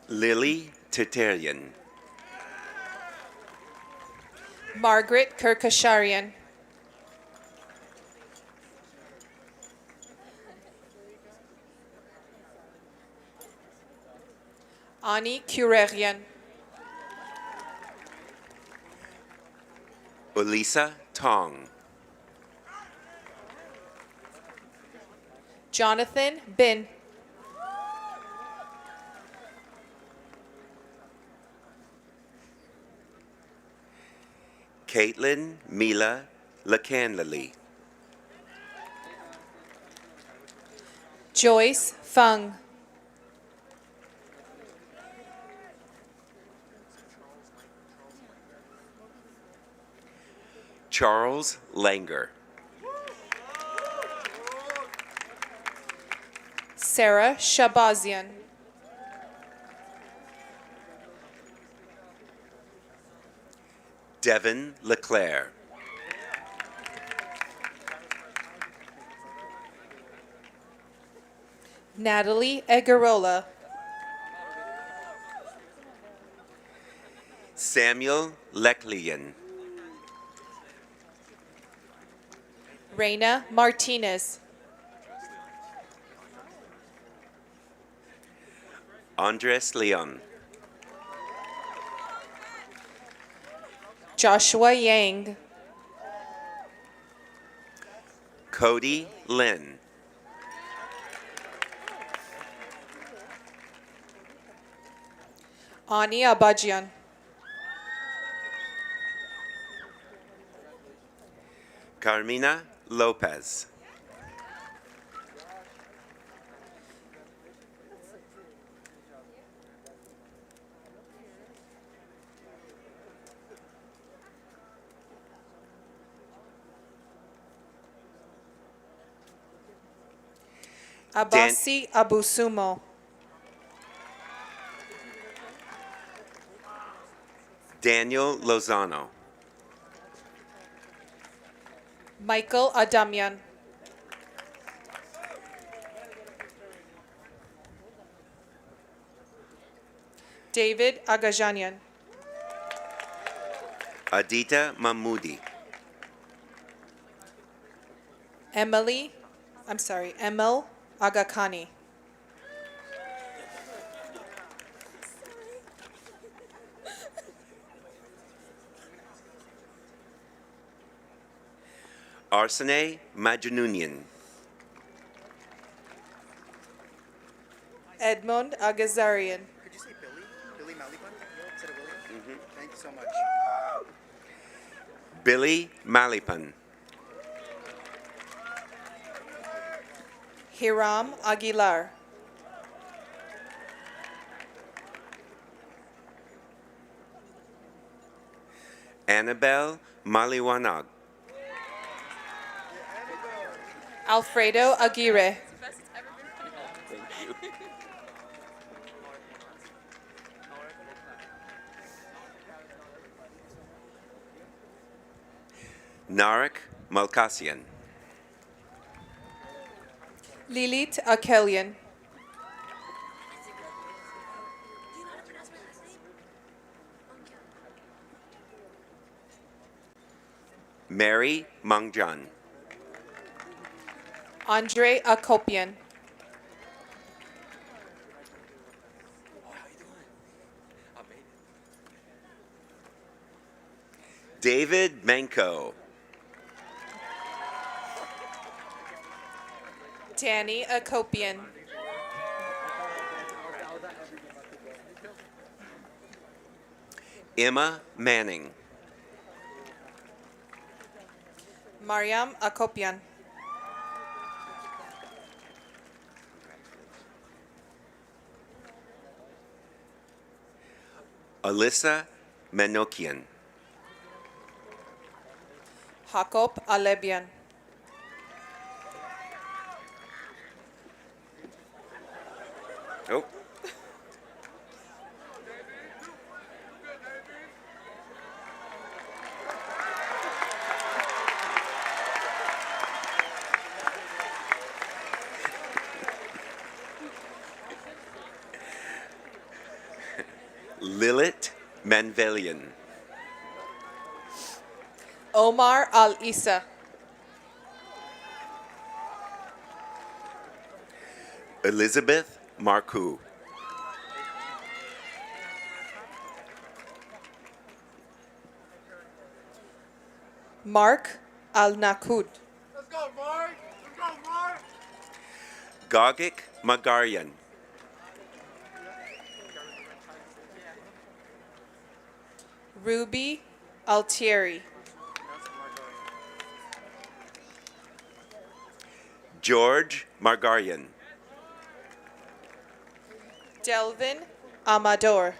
S11: Lily Terterian.
S12: Margaret Kirkasharian. Ani Kurerian.
S11: Elisa Tong.
S12: Jonathan Bin.
S11: Caitlin Mila Lacanlily.
S12: Joyce Fung.
S11: Charles Langer.
S12: Sarah Shabazian.
S11: Devin Leclerc.
S12: Natalie Egarola.
S11: Samuel Leclian.
S12: Reina Martinez.
S11: Andres Leon.
S12: Joshua Yang.
S11: Cody Lynn.
S12: Ani Abajian.
S11: Carmina Lopez.
S12: Abasi Abusumo.
S11: Daniel Lozano.
S12: Michael Adamian. David Agajanian.
S11: Adita Mahmoodi.
S12: Emil Agakani.
S11: Arsene Majununian.
S12: Edmond Agazarian.
S13: Could you say Billy? Billy Malipan? Instead of William? Thank you so much.
S11: Billy Malipan.
S12: Hiram Aguilar.
S11: Annabelle Maliwanag.
S12: Alfredo Aguirre.
S11: Narek Malkasian.
S12: Lilit Akelian.
S11: Mary Mangjan.
S12: Andre Akopian.
S11: David Menko.
S12: Danny Akopian.
S11: Emma Manning.
S12: Mariam Akopian.
S11: Alyssa Menokian.
S12: Hakop Alebian.
S11: Oh. Lilith Manvelian.
S12: Omar Al-Isa.
S11: Elizabeth Marcoux.
S12: Mark Al-Nakud.
S13: Let's go, Mark! Let's go, Mark!
S11: Gogik Magarian.
S12: Ruby Altieri.
S11: George Margarian.
S12: Delvin Amador.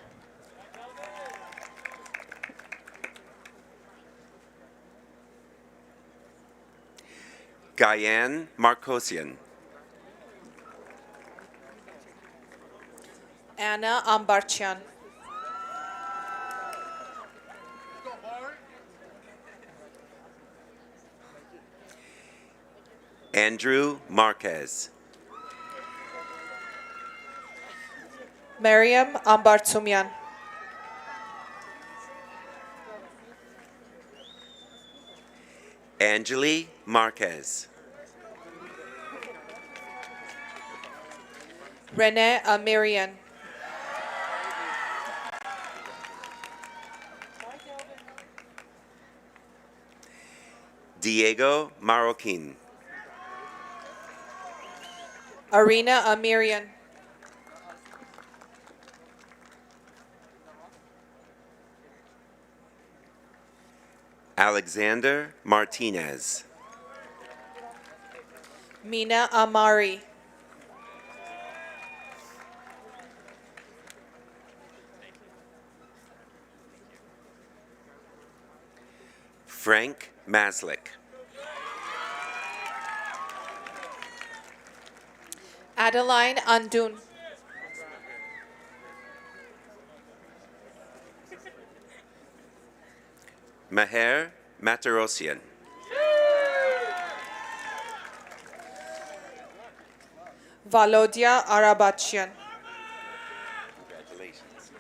S11: Guyan Marcosian.
S12: Anna Ambarchian.
S11: Andrew Marquez.
S12: Mariam Ambartumian.
S11: Angeli Marquez.
S12: Rene Amirian.
S11: Diego Marroquin.
S12: Arena Amirian.
S11: Alexander Martinez.
S12: Mina Amari.
S11: Frank Maslick.
S12: Adeline Andun.
S11: Maher Matarosian.
S12: Valodia Arabachian.
S11: Congratulations.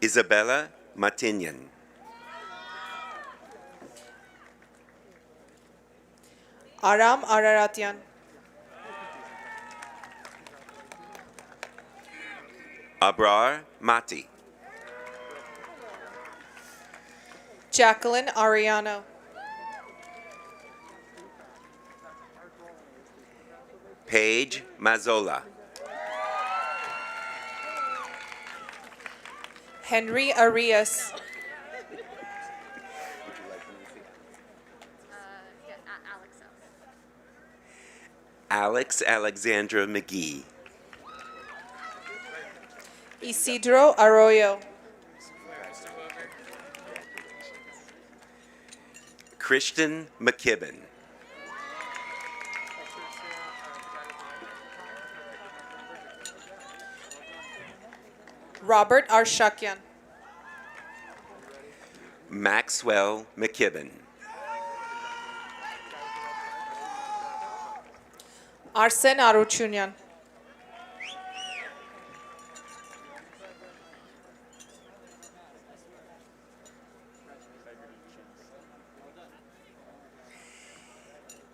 S11: Isabella Matinian.
S12: Aram Araratian.
S11: Abrar Mati.
S12: Jacqueline Ariano.
S11: Paige Mazzola.
S12: Henry Arias.
S11: Alex Alexandra McGee.
S12: Isidro Arroyo.
S11: Christian McKibben.
S12: Robert Arshakian.
S11: Maxwell McKibben.
S12: Arsen Aruchunian.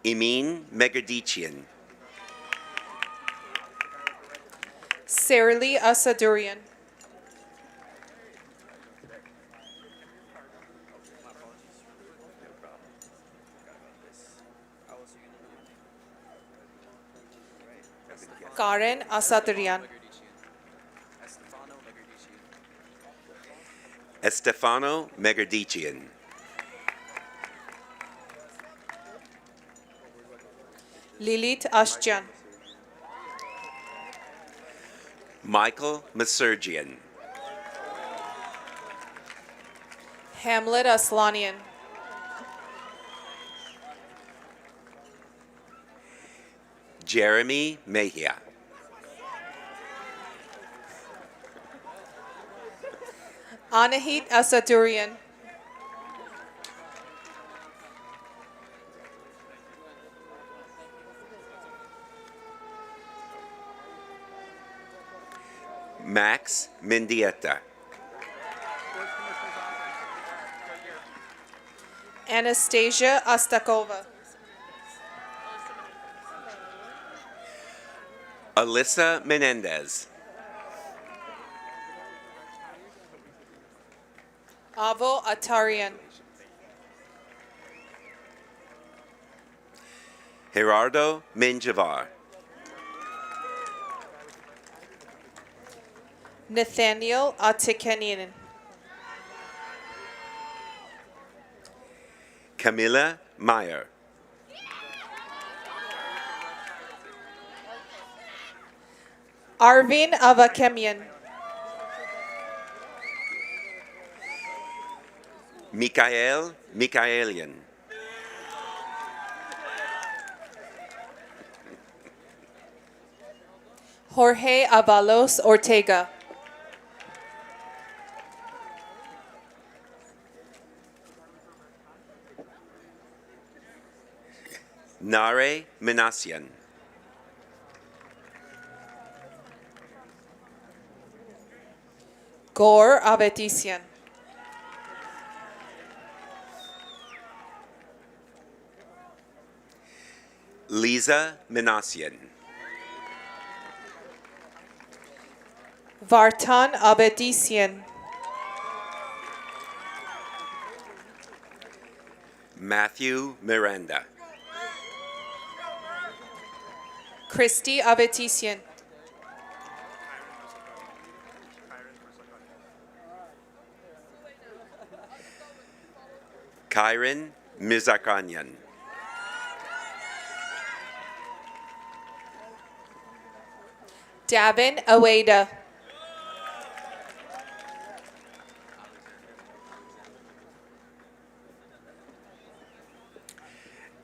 S11: Emin Megardichian.
S12: Saralee Asadurian. Karen Asadurian.
S11: Estefano Megardichian.
S12: Lilith Ashjan.
S11: Michael Masurgian.
S12: Hamlet Aslanian.
S11: Jeremy Mejia.
S12: Anahit Asadurian.
S11: Max Mendieta.
S12: Anastasia Astakova.
S11: Alyssa Menendez.
S12: Avo Atarian.
S11: Gerardo Minjavar.
S12: Nathaniel Atikanian.
S11: Camilla Meyer.
S12: Arvin Avakemian.
S11: Mikael Mikaelian.
S12: Jorge Avalos Ortega.
S11: Nare Minasian.
S12: Gore Avetisian.
S11: Lisa Minasian.
S12: Vartan Abedisian.
S11: Matthew Miranda.
S12: Christy Avetisian.
S11: Kyron Mizakanyan.
S12: Davin Aweda.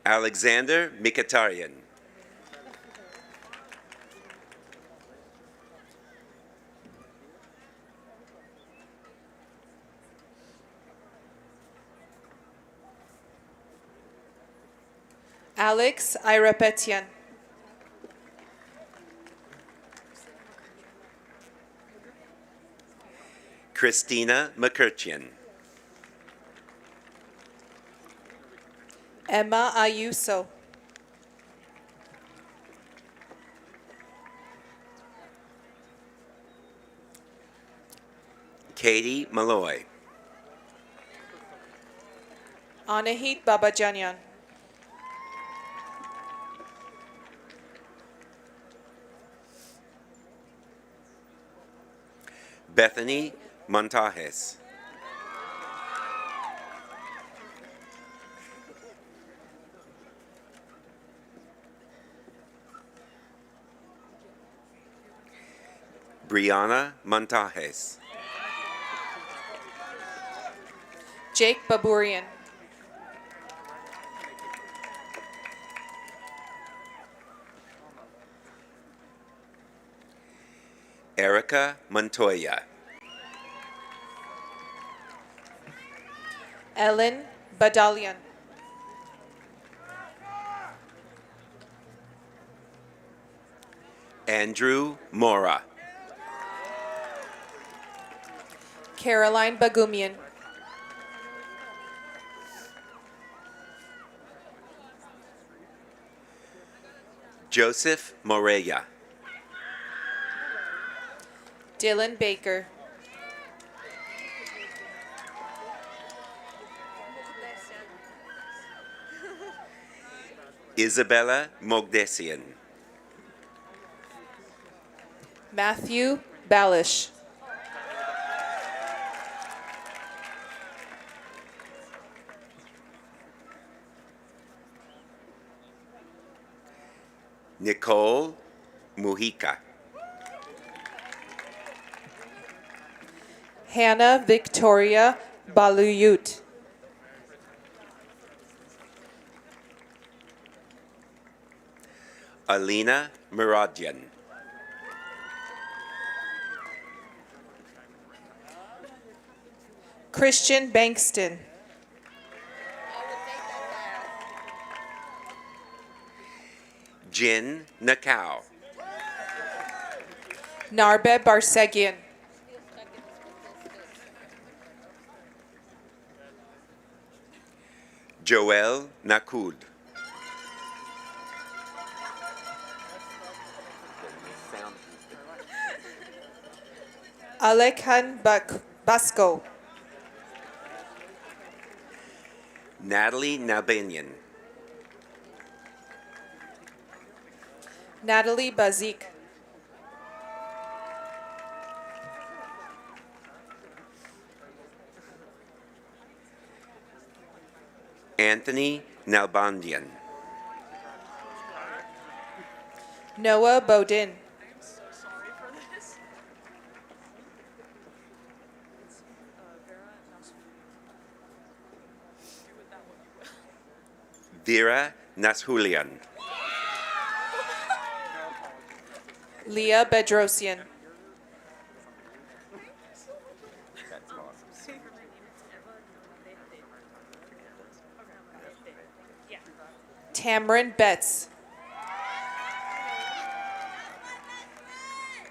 S11: Alexander Mikatarian.
S12: Alex Irapetian.
S11: Christina McCurchian.
S12: Emma Ayuso.
S11: Katie Malloy.
S12: Anahit Babajanyan.
S11: Bethany Montajes. Brianna Montajes.
S12: Jake Baburian.
S11: Erica Montoya.
S12: Ellen Badalian.
S11: Andrew Mora.
S12: Caroline Bagumian.
S11: Joseph Moreya.
S12: Dylan Baker.
S11: Isabella Mogdesian.
S12: Matthew Balish.
S11: Nicole Mujica.
S12: Hannah Victoria Baluyut.
S11: Alina Muradian.
S12: Christian Bankston.
S11: Jin Nakao.
S12: Narbe Barsegian.
S11: Joel Nakud.
S12: Alekhan Basco.
S11: Natalie Nalbanian.
S12: Natalie Bazik.
S11: Anthony Nalbandian.
S12: Noah Bodin.
S11: Vera Nashulian.
S12: Leah Bedrosian. Tamron Betts.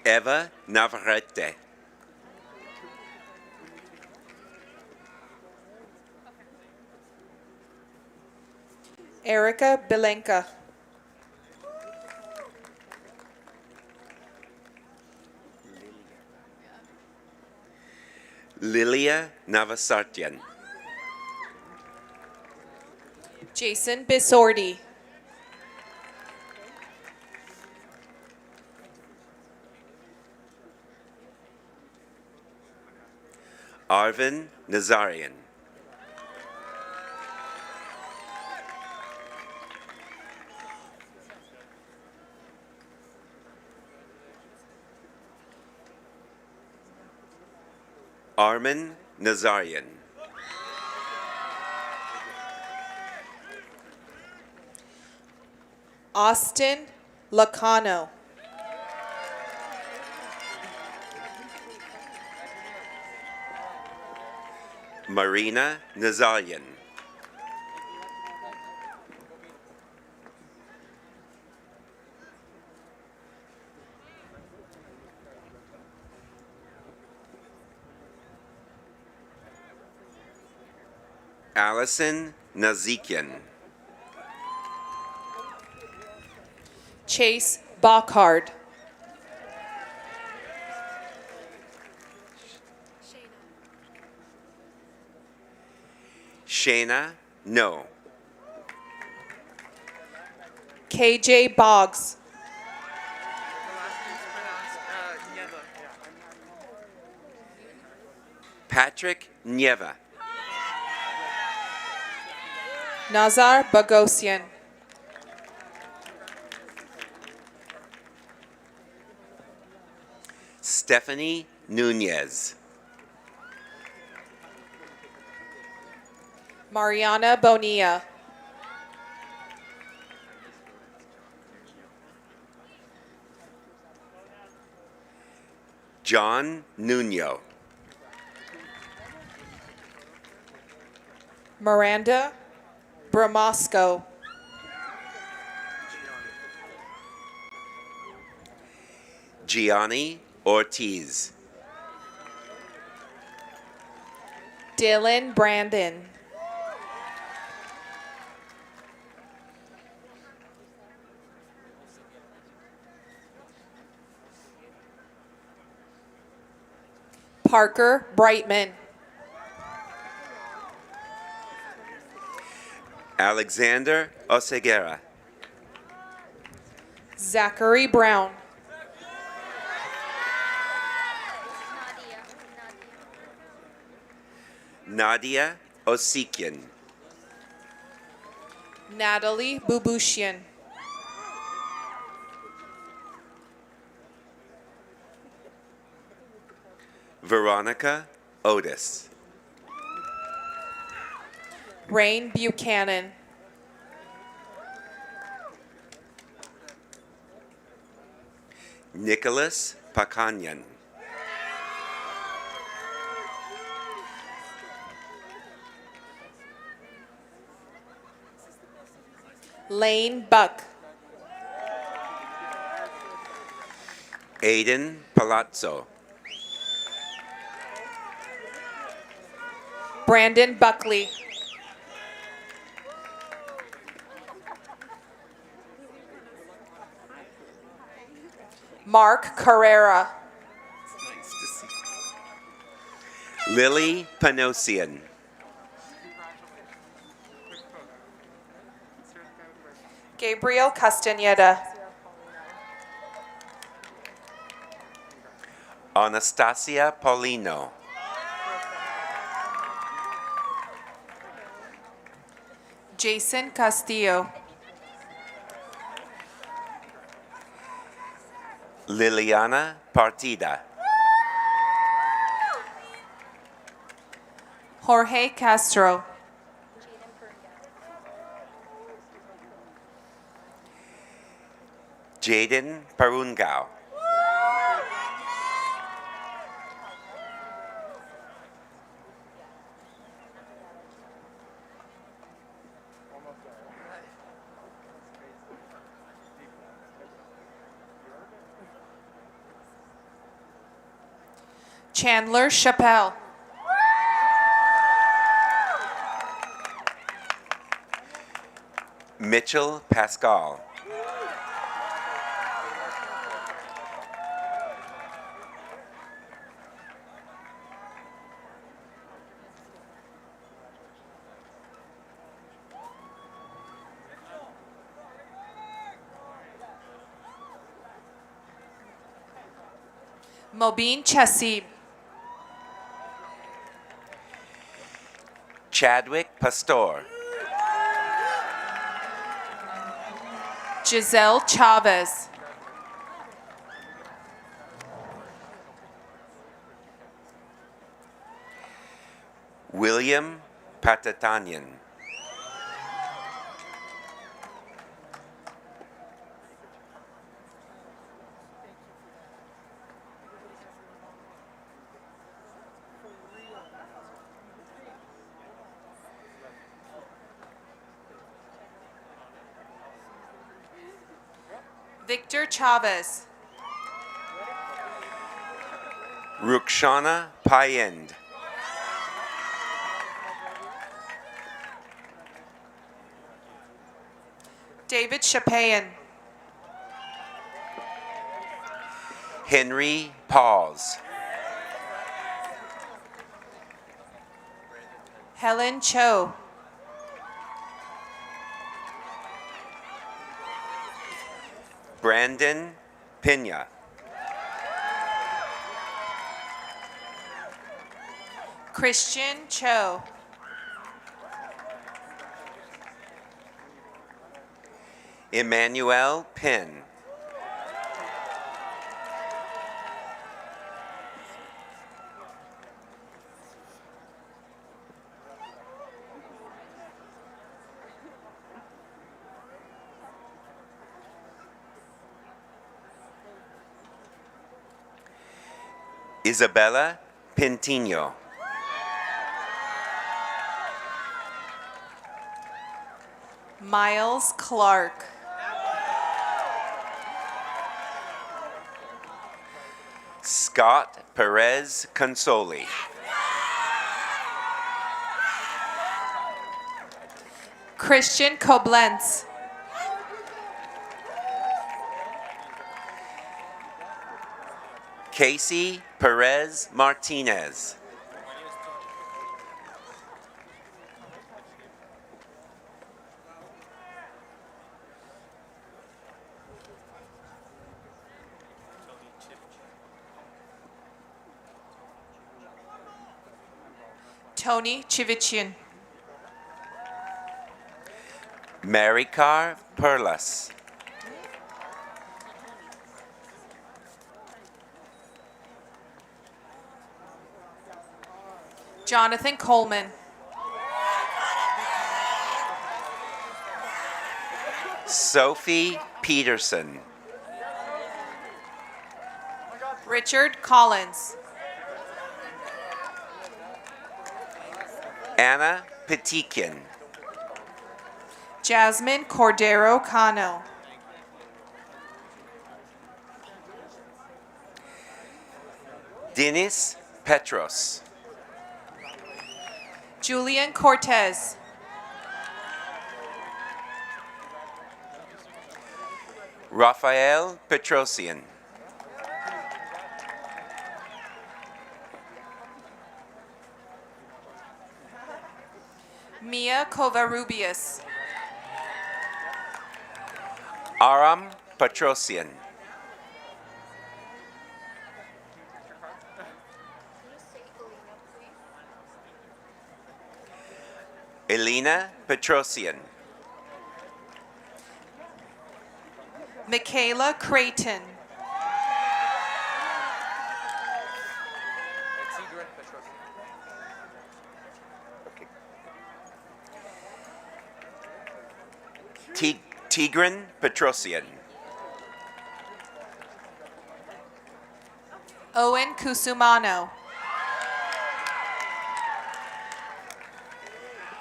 S11: Eva Navarrete.
S12: Erica Belenka.
S11: Lilia Navasartian.
S12: Jason Bisordi.
S11: Arvin Nazarian. Armin Nazarian.
S12: Austin Lacano.
S11: Marina Nazarian. Allison Nazikian.
S12: Chase Bockhard.
S11: Shayna No.
S12: KJ Boggs.
S11: Patrick Nieva.
S12: Nazar Bogosian.
S11: Stephanie Nunez.
S12: Mariana Bonilla.
S11: John Nuno.
S12: Miranda Bramosco.
S11: Gianni Ortiz.
S12: Dylan Brandon. Parker Brightman.
S11: Alexander Oseguera.
S12: Zachary Brown.
S11: Nadia Osikian.
S12: Natalie Bubushian.
S11: Veronica Otis.
S12: Rain Buchanan.
S11: Nicholas Pakanyan.
S12: Lane Buck.
S11: Aiden Palazzo.
S12: Brandon Buckley. Mark Carrera.
S11: Lily Panosian.
S12: Gabriel Castaneda.
S11: Anastasia Paulino.
S12: Jason Castillo.
S11: Liliana Partida.
S12: Jorge Castro.
S11: Jaden Parungao.
S12: Chandler Chappelle.
S11: Mitchell Pascal.
S12: Mobeen Chasib.
S11: Chadwick Pastor.
S12: Giselle Chavez.
S11: William Patatanian.
S12: Victor Chavez.
S11: Rukshana Payend.
S12: David Shapayan.
S11: Henry Pauls.
S12: Helen Cho.
S11: Brandon Pena.
S12: Christian Cho.
S11: Emmanuel Penn. Isabella Pintino.
S12: Miles Clark.
S11: Scott Perez Consoli.
S12: Christian Koblenz.
S11: Casey Perez Martinez.
S12: Tony Chivichin.
S11: Maricar Perlas.
S12: Jonathan Coleman.
S11: Sophie Peterson.
S12: Richard Collins.
S11: Anna Petikin.
S12: Jasmine Cordero Cano.
S11: Denis Petros.
S12: Julian Cortez.
S11: Rafael Petrosian.
S12: Mia Covarrubias.
S11: Aram Petrosian. Elena Petrosian.
S12: Michaela Creighton.
S11: Tigran Petrosian.
S12: Owen Kusumano.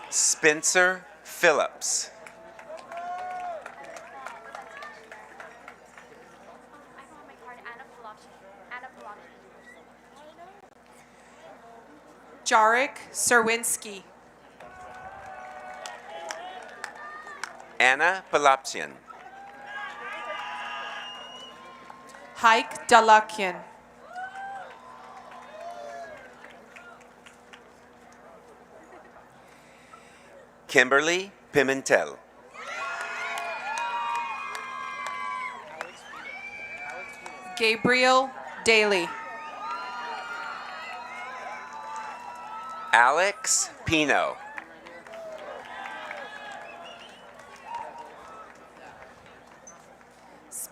S11: Spencer Phillips.
S12: Jarek Serwinski.
S11: Anna Palapsian.
S12: Haik Dalakian.
S11: Kimberly Pimentel.
S12: Gabriel Daly.
S11: Alex Pino.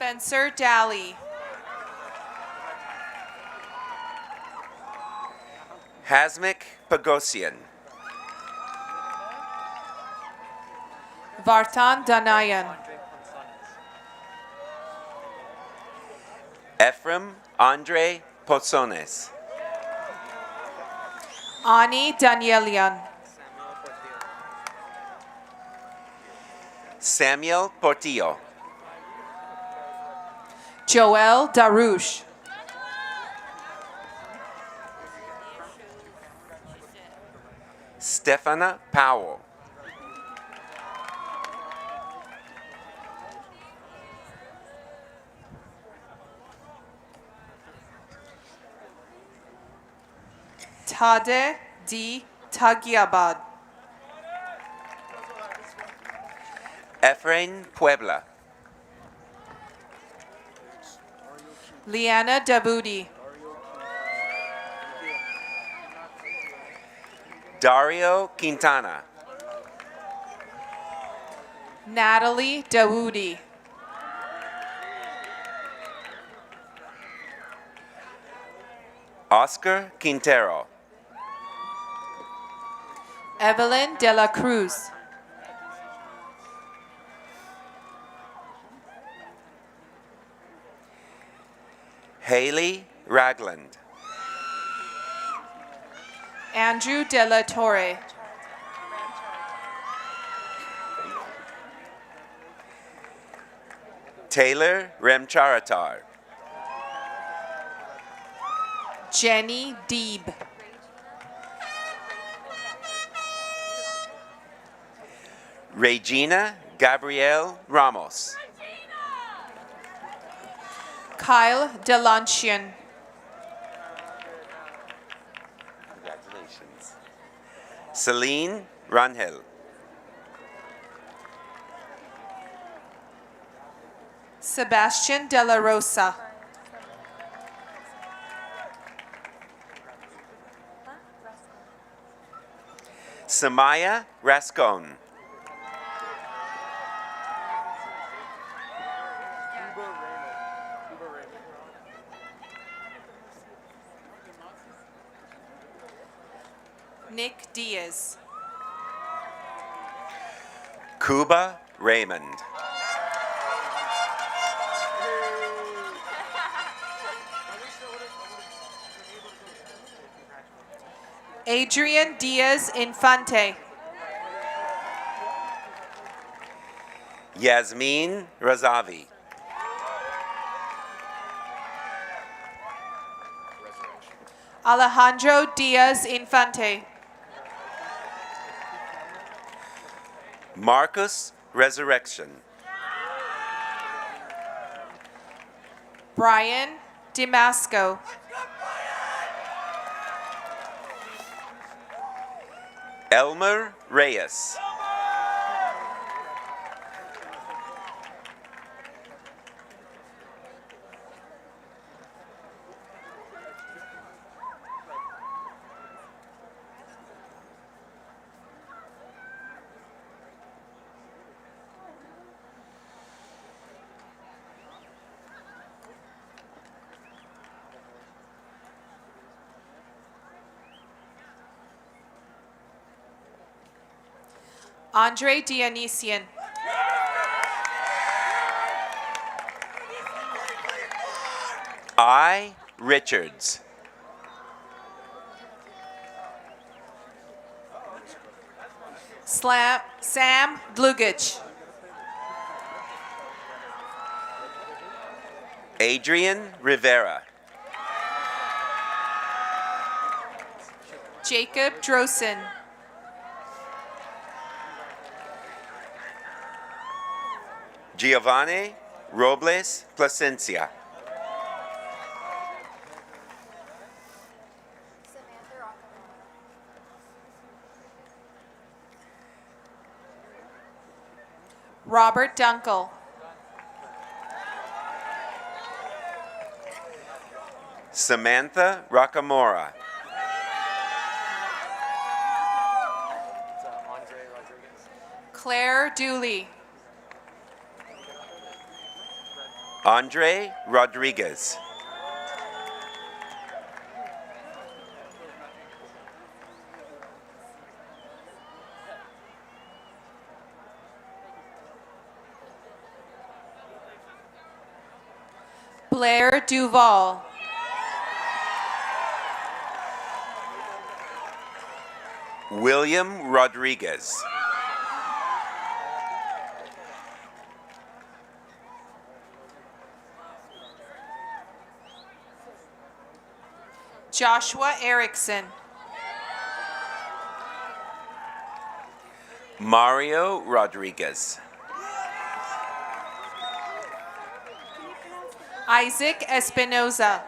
S12: Spencer Daly.
S11: Hasmik Pagosian.
S12: Vartan Danayan.
S11: Ephraim Andre Pozones.
S12: Ani Danielian.
S11: Samuel Portillo.
S12: Joel Darush.
S11: Stefana Powell.
S12: Tade D. Tagiabad.
S11: Efrain Puebla.
S12: Liana Dabudi.
S11: Dario Quintana.
S12: Natalie Dawoodi.
S11: Oscar Quintero.
S12: Evelyn de la Cruz.
S11: Haley Ragland.
S12: Andrew de la Torre.
S11: Taylor Remcharatar.
S12: Jenny Deeb.
S11: Regina Gabrielle Ramos.
S12: Kyle Delanchian.
S11: Congratulations. Celine Rangel.
S12: Sebastian de la Rosa.
S11: Samaya Rascon.
S12: Nick Diaz.
S11: Cuba Raymond.
S12: Adrian Diaz Infante.
S11: Yasmin Razavi.
S12: Alejandro Diaz Infante.
S11: Marcus Resurrection.
S12: Brian Damasco.
S11: Elmer Reyes.
S12: Andre Dionysian.
S11: I. Richards.
S12: Sam Dlugich.
S11: Adrian Rivera.
S12: Jacob Drosen.
S11: Giovanni Robles Plasencia.
S12: Robert Dunkel.
S11: Samantha Rockamora.
S12: Claire Dooley.
S11: Andre Rodriguez.
S12: Blair Duval.
S11: William Rodriguez.
S12: Joshua Erickson.
S11: Mario Rodriguez.
S12: Isaac Espinoza.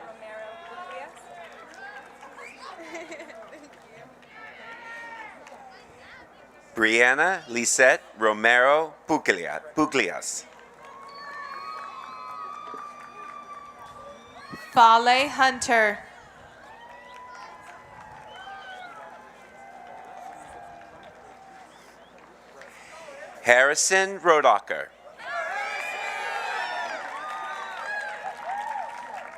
S11: Brianna Lisette Romero Puglias.
S12: Fale Hunter.
S11: Harrison Rodacher.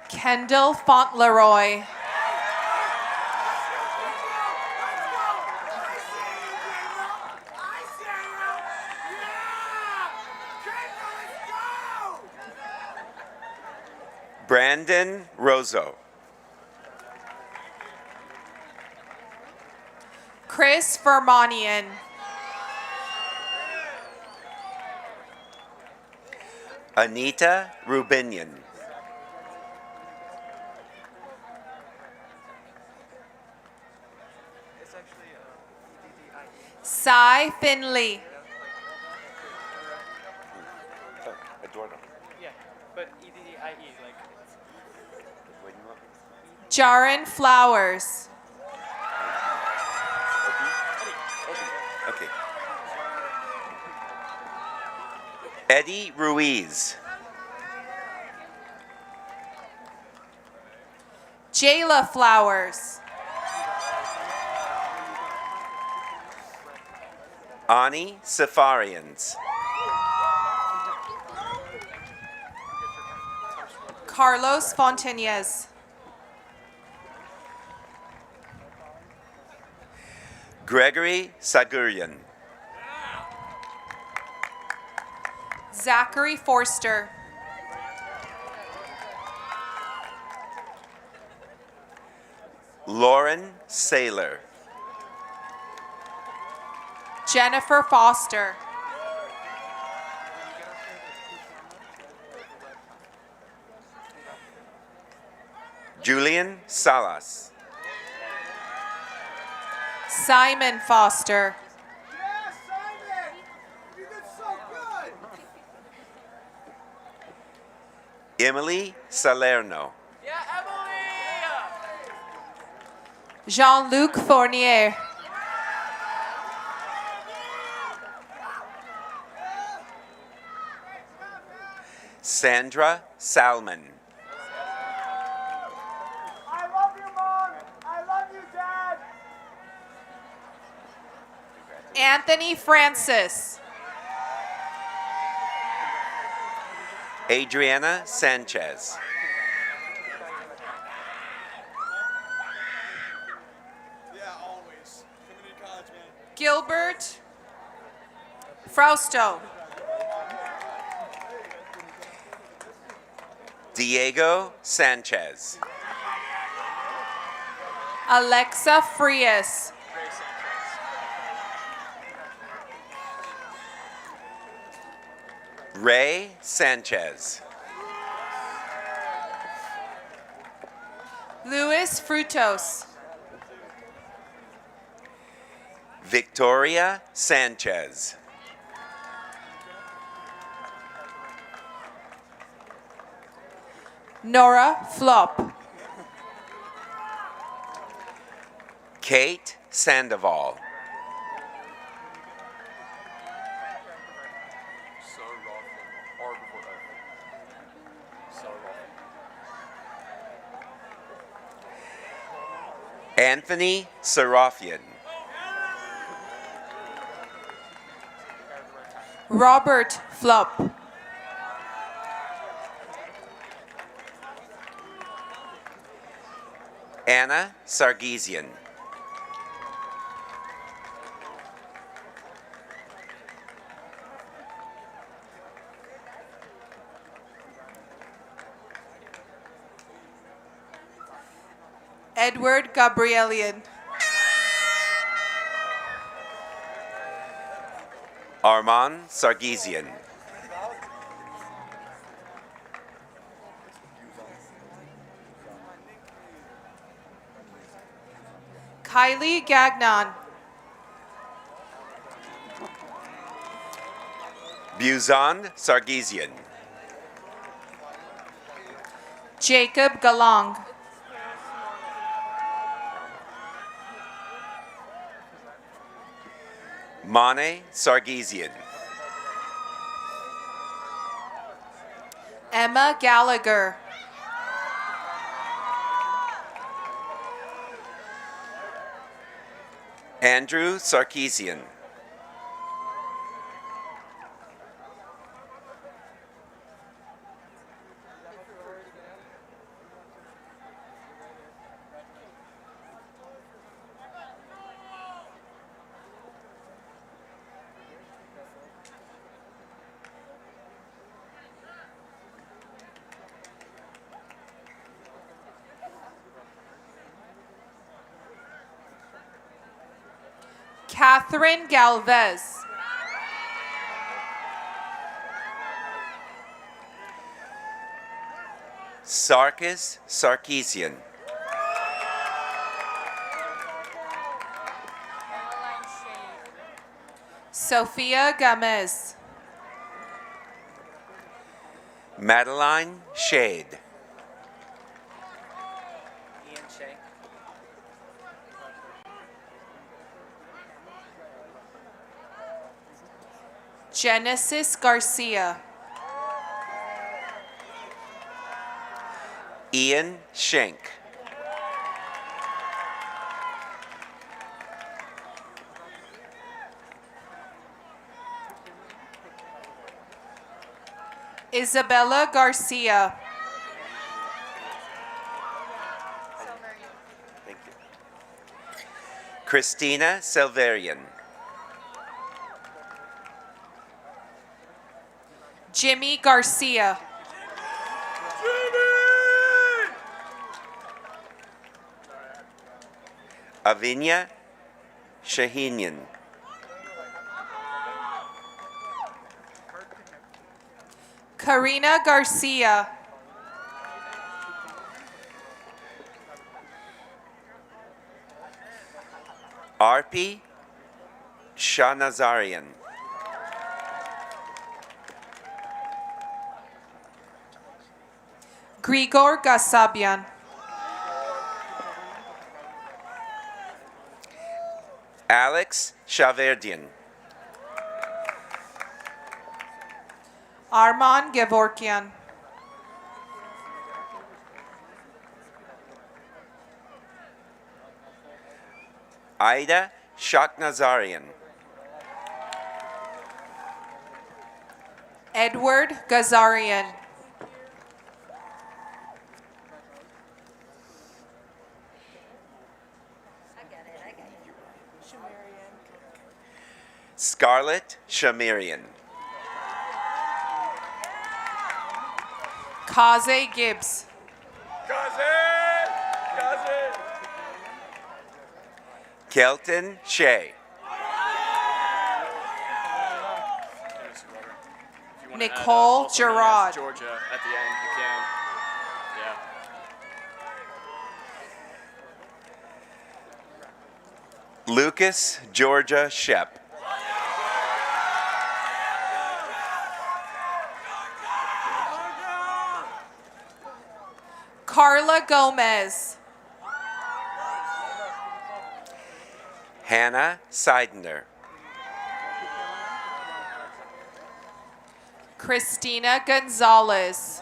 S12: Kendall Fauntleroy.
S11: Brandon Rozo.
S12: Chris Vermonian.
S11: Anita Rubinian.
S12: Cy Finley.
S7: Yeah, but E-D-D-I-E, like.
S12: Jaren Flowers.
S11: Okay. Eddie Ruiz.
S12: Jayla Flowers.
S11: Ani Safarians.
S12: Carlos Fontañez.
S11: Gregory Sagurian.
S12: Zachary Forster.
S11: Lauren Saylor.
S12: Jennifer Foster.
S11: Julian Salas.
S12: Simon Foster.
S11: Emily Salerno.
S12: Jean-Luc Fournier.
S11: Sandra Salmon.
S4: I love you, Mom. I love you, Dad.
S12: Anthony Francis.
S11: Adriana Sanchez.
S4: Yeah, always. Community college, man.
S12: Gilbert Frausto.
S11: Diego Sanchez.
S12: Alexa Frias.
S11: Ray Sanchez.
S12: Luis Frutos.
S11: Victoria Sanchez.
S12: Nora Flop.
S11: Kate Sandoval. Anthony Serafian.
S12: Robert Flop.
S11: Anna Sargisian.
S12: Edward Gabrielian.
S11: Armand Sargisian.
S12: Hailey Gagnon.
S11: Buzan Sargisian.
S12: Jacob Galang.
S11: Mane Sargisian.
S12: Emma Gallagher.
S11: Andrew Sarkisian.
S12: Catherine Galvez.
S11: Sarkis Sarkisian.
S12: Sophia Gomez.
S11: Madeline Shade.
S12: Genesis Garcia.
S11: Ian Schenk.
S12: Isabella Garcia.
S11: Thank you. Christina Selverian.
S12: Jimmy Garcia.
S11: Avinia Shahinian.
S12: Karina Garcia.
S11: Arpi Shahnazarian.
S12: Grigor Gasabian.
S11: Alex Shaverdian.
S12: Arman Gevorkian.
S11: Aida Shaknazarian.
S12: Edward Gazarian.
S11: Scarlett Shamirian.
S12: Kaze Gibbs.
S11: Kelton Shea.
S12: Nicole Gerard.
S7: Georgia at the end, you can. Yeah.
S11: Lucas Georgia Shep.
S12: Carla Gomez.
S11: Hannah Seidner.
S12: Christina Gonzalez.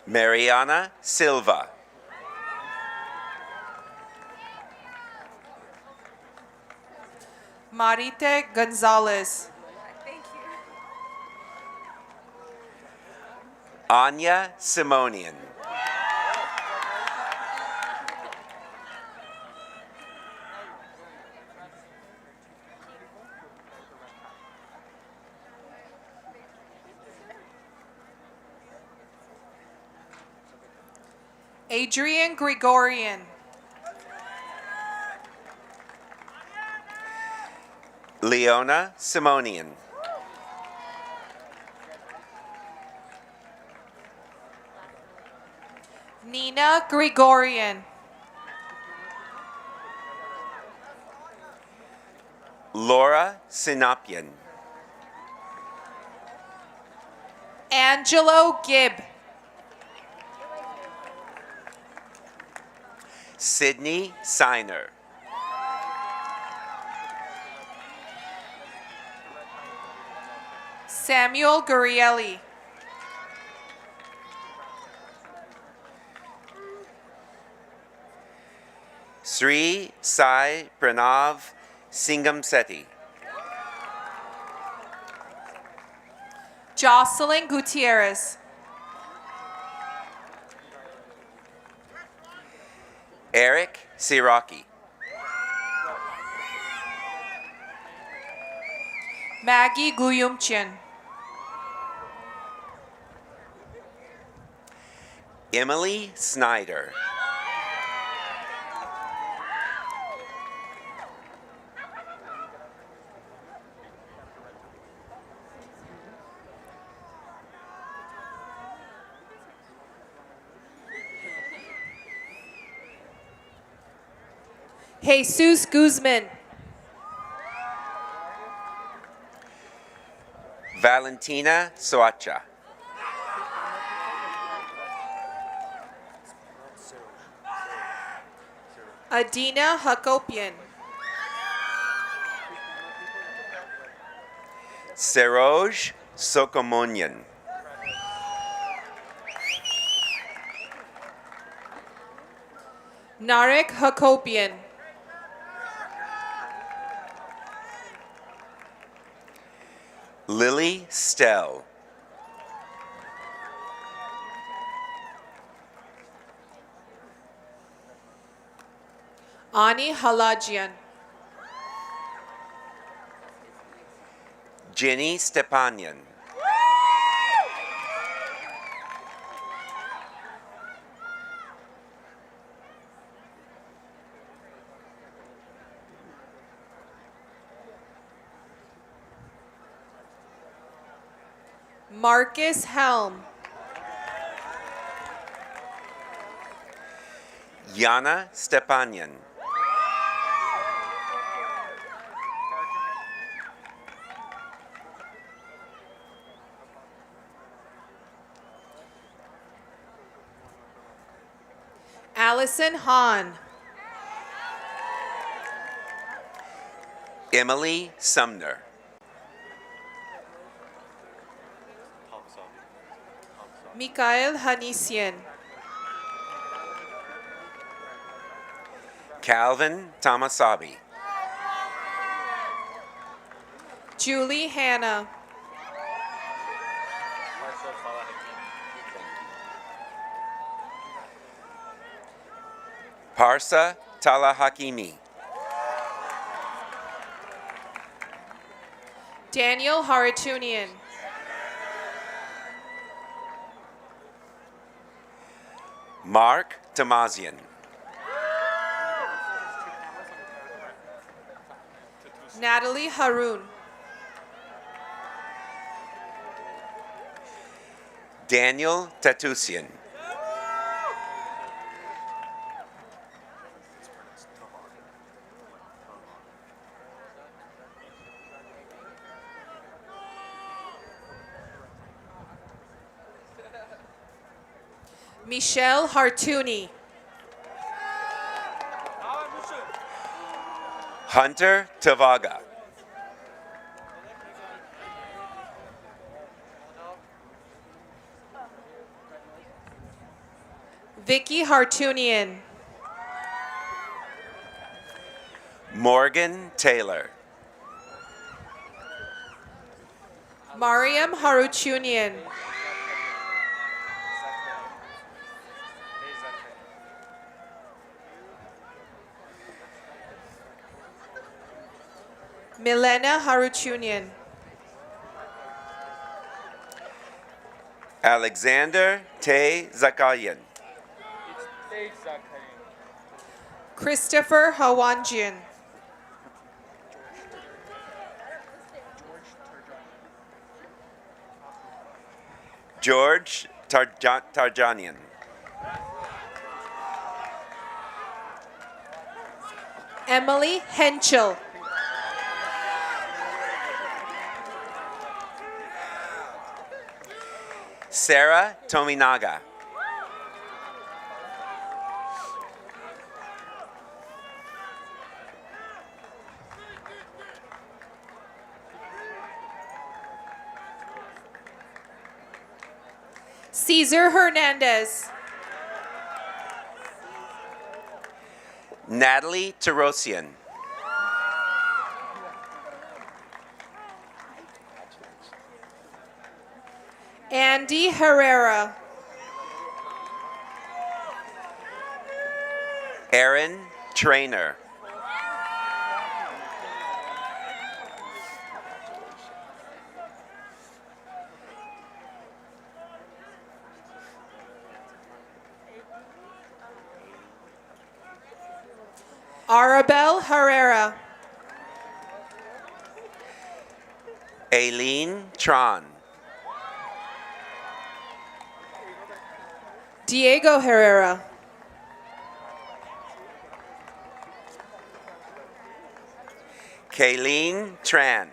S11: Mariana Silva.
S12: Marite Gonzalez.
S11: Anya Simonian.
S12: Adrian Gregorian.
S11: Leona Simonian.
S12: Nina Gregorian.
S11: Laura Sinapian.
S12: Angelo Gibb.
S11: Sydney Siner.
S12: Samuel Gurielli.
S11: Sri Sai Pranav Singam Seti.
S12: Jocelyn Gutierrez.
S11: Eric Siraki.
S12: Maggie Guyumchin.
S11: Emily Snyder.
S12: Jesus Guzman.
S11: Valentina Soacha.
S12: Adina Hakopian.
S11: Seroj Sokomonyan.
S12: Narek Hakopian.
S11: Lily Stell.
S12: Ani Halajian.
S11: Jenny Stepanian.
S12: Marcus Helm.
S11: Yana Stepanian.
S12: Allison Hahn.
S11: Emily Sumner.
S12: Mikhail Hanisian.
S11: Calvin Tamasabi.
S12: Julie Hanna.
S11: Parsa Talahakimi.
S12: Daniel Haratunian.
S11: Mark Tamazian.
S12: Natalie Haroun.
S11: Daniel Tatusian.
S12: Michelle Hartuni.
S11: Hunter Tavaga.
S12: Vicky Hartunian.
S11: Morgan Taylor.
S12: Mariam Haruchunian. Milena Haruchunian.
S11: Alexander Tay Zakarian.
S12: Christopher Hawanjian.
S11: George Tarjanian.
S12: Emily Henschel.
S11: Sarah Tominaga.
S12: Cesar Hernandez.
S11: Natalie Terosian.
S12: Andy Herrera.
S11: Aaron Trainer.
S12: Arabelle Herrera.
S11: Aileen Tron.
S12: Diego Herrera.
S11: Kayleen Tran.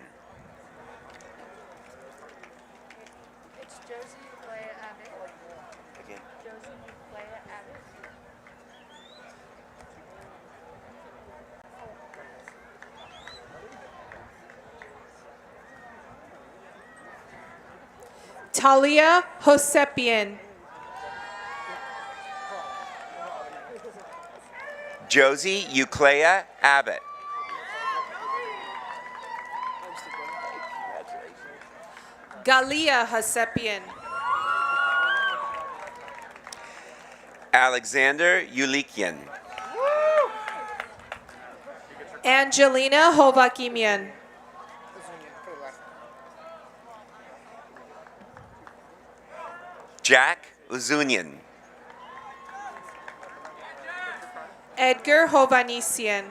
S12: Talia Hosepian.
S11: Josie Euclea Abbott.
S12: Galia Hosepian.
S11: Alexander Ulikian.
S12: Angelina Hovakimian.
S11: Jack Uzunian.
S12: Edgar Hovanisian.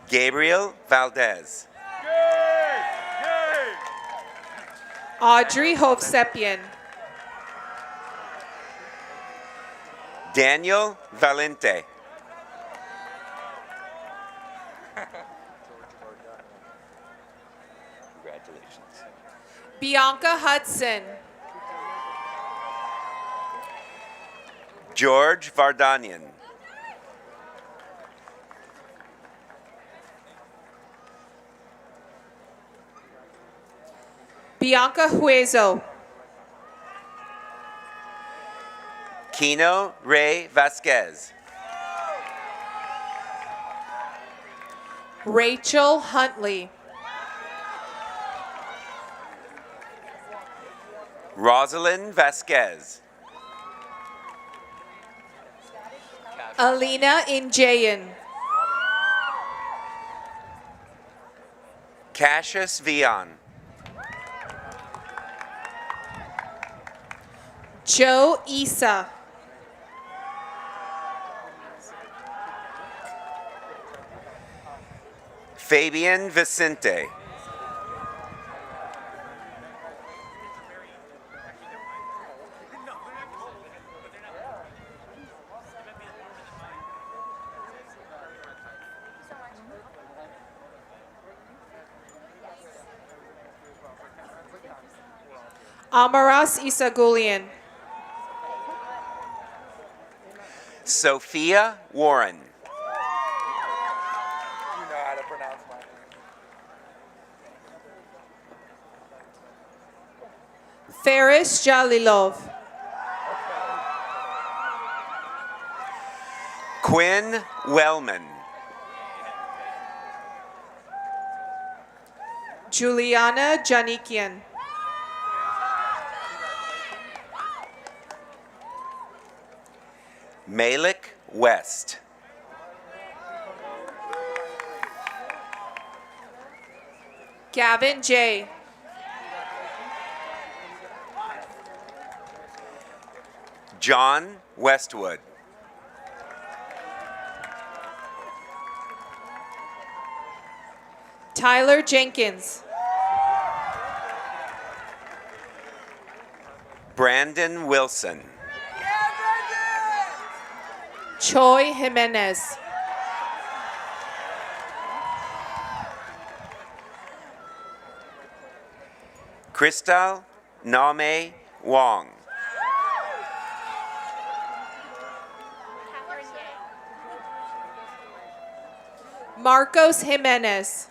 S11: Gabriel Valdez.
S12: Audrey Hovsepian.
S11: Daniel Valente. Congratulations.
S12: Bianca Hudson.
S11: George Vardanian.
S12: Bianca Huezo.
S11: Kino Ray Vasquez.
S12: Rachel Huntley.
S11: Rosalind Vasquez.
S12: Alina Injayan.
S11: Cassius Vion.
S12: Joe Isa.
S11: Fabian Vicente.
S12: Amaras Isagulian.
S11: Sophia Warren.
S4: You know how to pronounce my name.
S12: Ferris Jalilov.
S11: Quinn Wellman.
S12: Juliana Janikian.
S11: Malik West.
S12: Gavin J.
S11: John Westwood.
S12: Tyler Jenkins.
S11: Brandon Wilson.
S12: Choi Jimenez.
S11: Crystal Name Wong.
S12: Marcos Jimenez.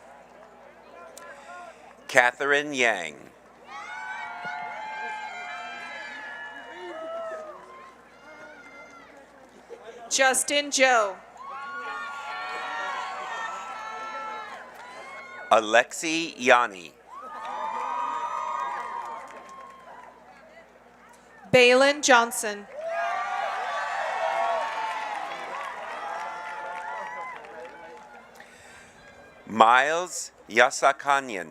S11: Catherine Yang.
S12: Justin Joe.
S11: Alexi Yanni.
S12: Balin Johnson.
S11: Miles Yasakanyan.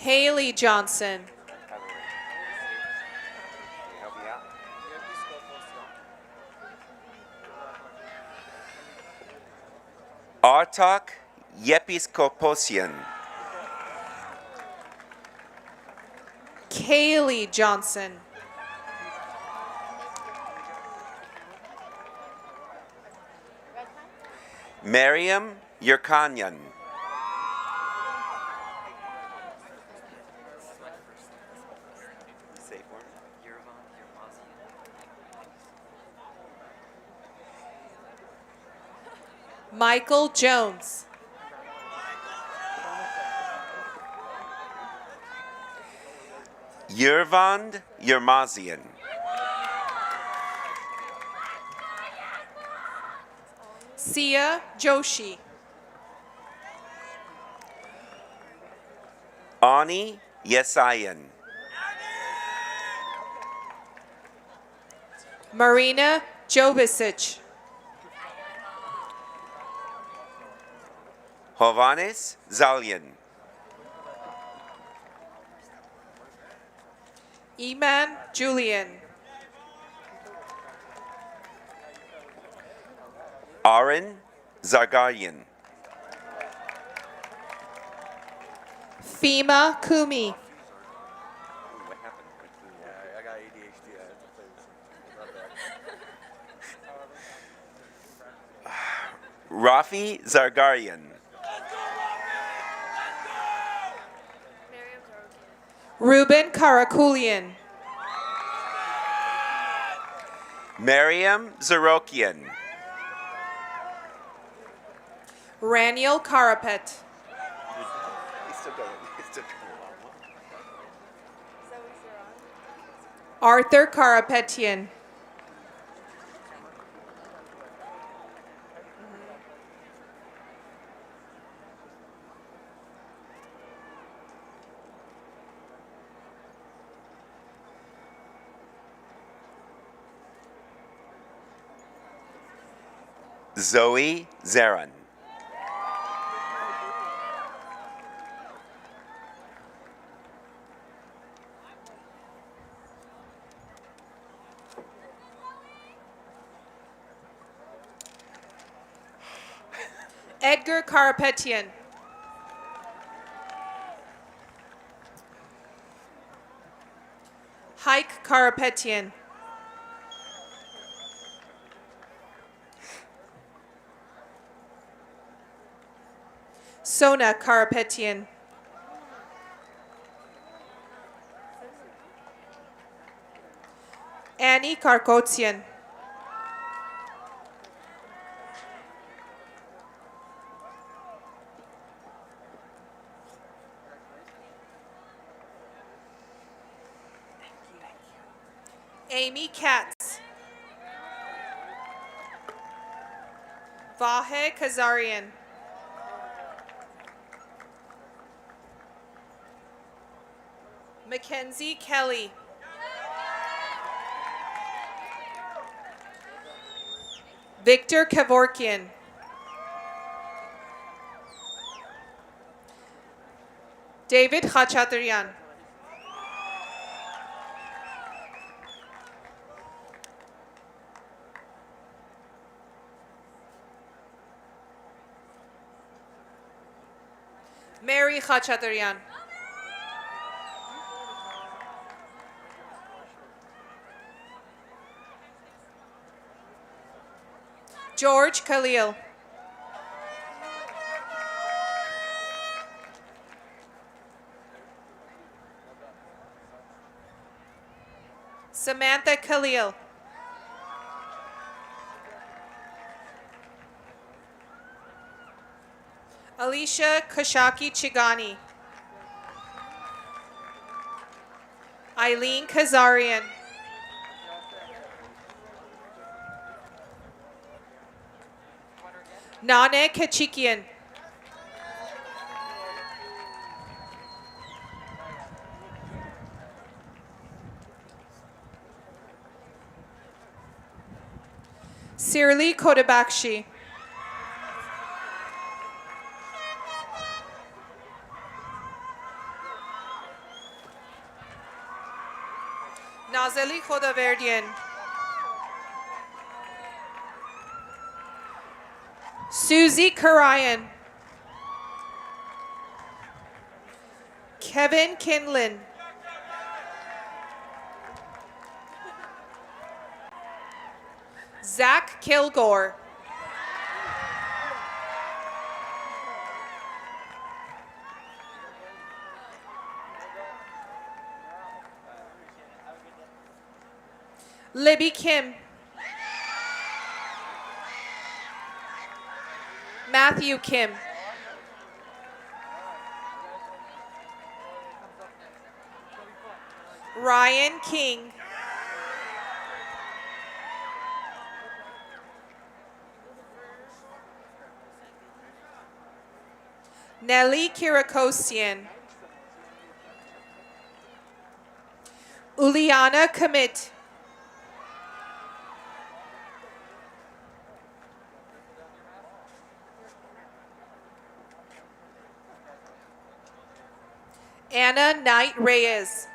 S12: Haley Johnson.
S11: Artak Yepiskoposian.
S12: Kaylee Johnson.
S11: Miriam Yerkanyan.
S12: Michael Jones.
S11: Yervand Yermazian.
S12: Sia Joshi.
S11: Ani Yesayan.
S12: Marina Jovicic.
S11: Hovannes Zalyan.
S12: Iman Julian.
S11: Aaron Zargaryan.
S12: Fema Kumi.
S11: Rafi Zargaryan.
S12: Ruben Karakulian.
S11: Mariam Zarokian.
S12: Raniel Karapet. Arthur Karapetian.
S11: Zoe Zaran.
S12: Edgar Karapetian. Hike Karapetian. Sona Karapetian. Annie Karkotsian. Amy Katz. Vahe Kazarian. Mackenzie Kelly. Victor Kevorkian. David Khachaturian. Mary Khachaturian. George Khalil. Samantha Khalil. Alicia Kashaki Chigani. Eileen Kazarian. Nane Kachikian. Sirli Kodabakshi. Nazeli Khodaverdian. Susie Karayan. Kevin Kinlan. Zach Kilgore. Libby Kim. Matthew Kim. Ryan King. Nelly Kirakosian. Uliana Commit. Anna Knight Reyes.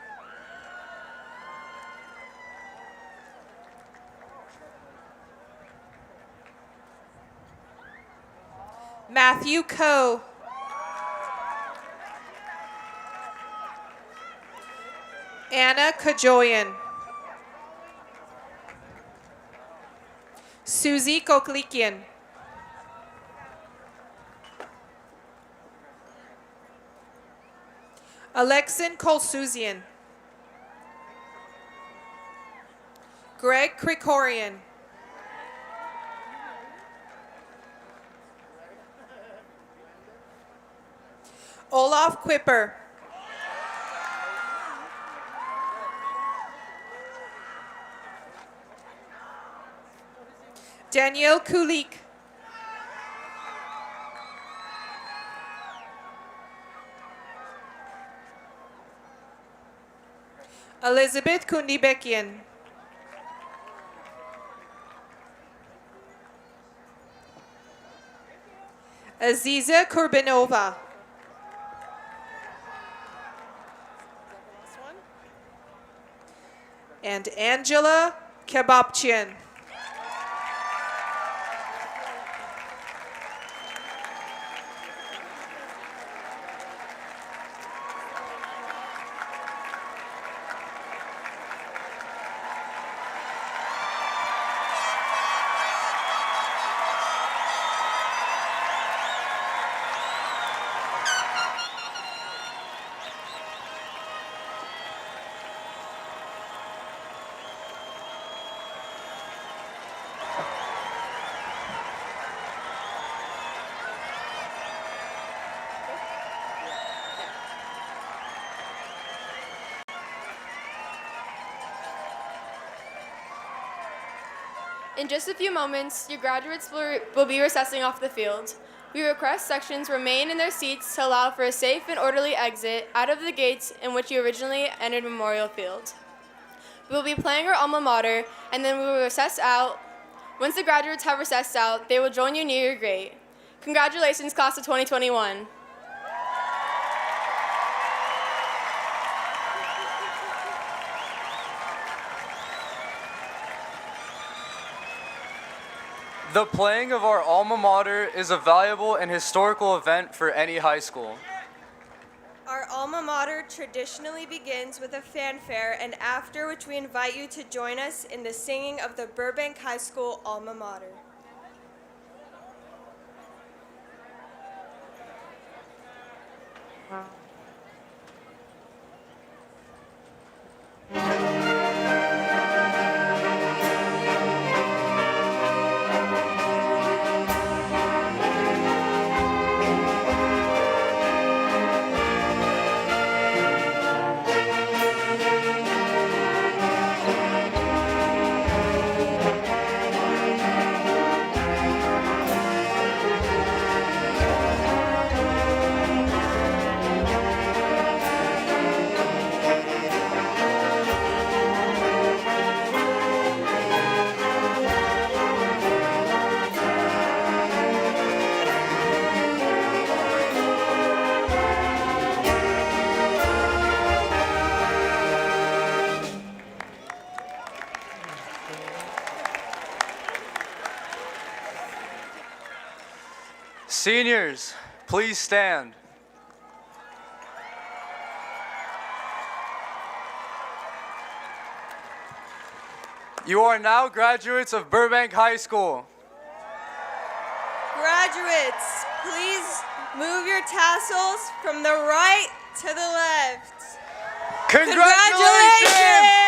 S12: Matthew Coe. Anna Kajoyan. Susie Koklikian. Alexin Kolsuzian. Greg Krikorian. Olaf Quipper. Danielle Kulik. Elizabeth Kundibekian. Aziza Kurbanova. And Angela Kebabchian.
S14: In just a few moments, your graduates will be recessing off the field. We request sections remain in their seats to allow for a safe and orderly exit out of the gates in which you originally entered Memorial Field. We will be playing our alma mater, and then we will recess out. Once the graduates have recessed out, they will join you near your grade. Congratulations, class of 2021.
S3: The playing of our alma mater is a valuable and historical event for any high school.
S15: Our alma mater traditionally begins with a fanfare, and after which we invite you to join us in the singing of the Burbank High School alma mater.
S3: Seniors, please stand. You are now graduates of Burbank High School.
S15: Graduates, please move your tassels from the right to the left.
S3: Congratulations!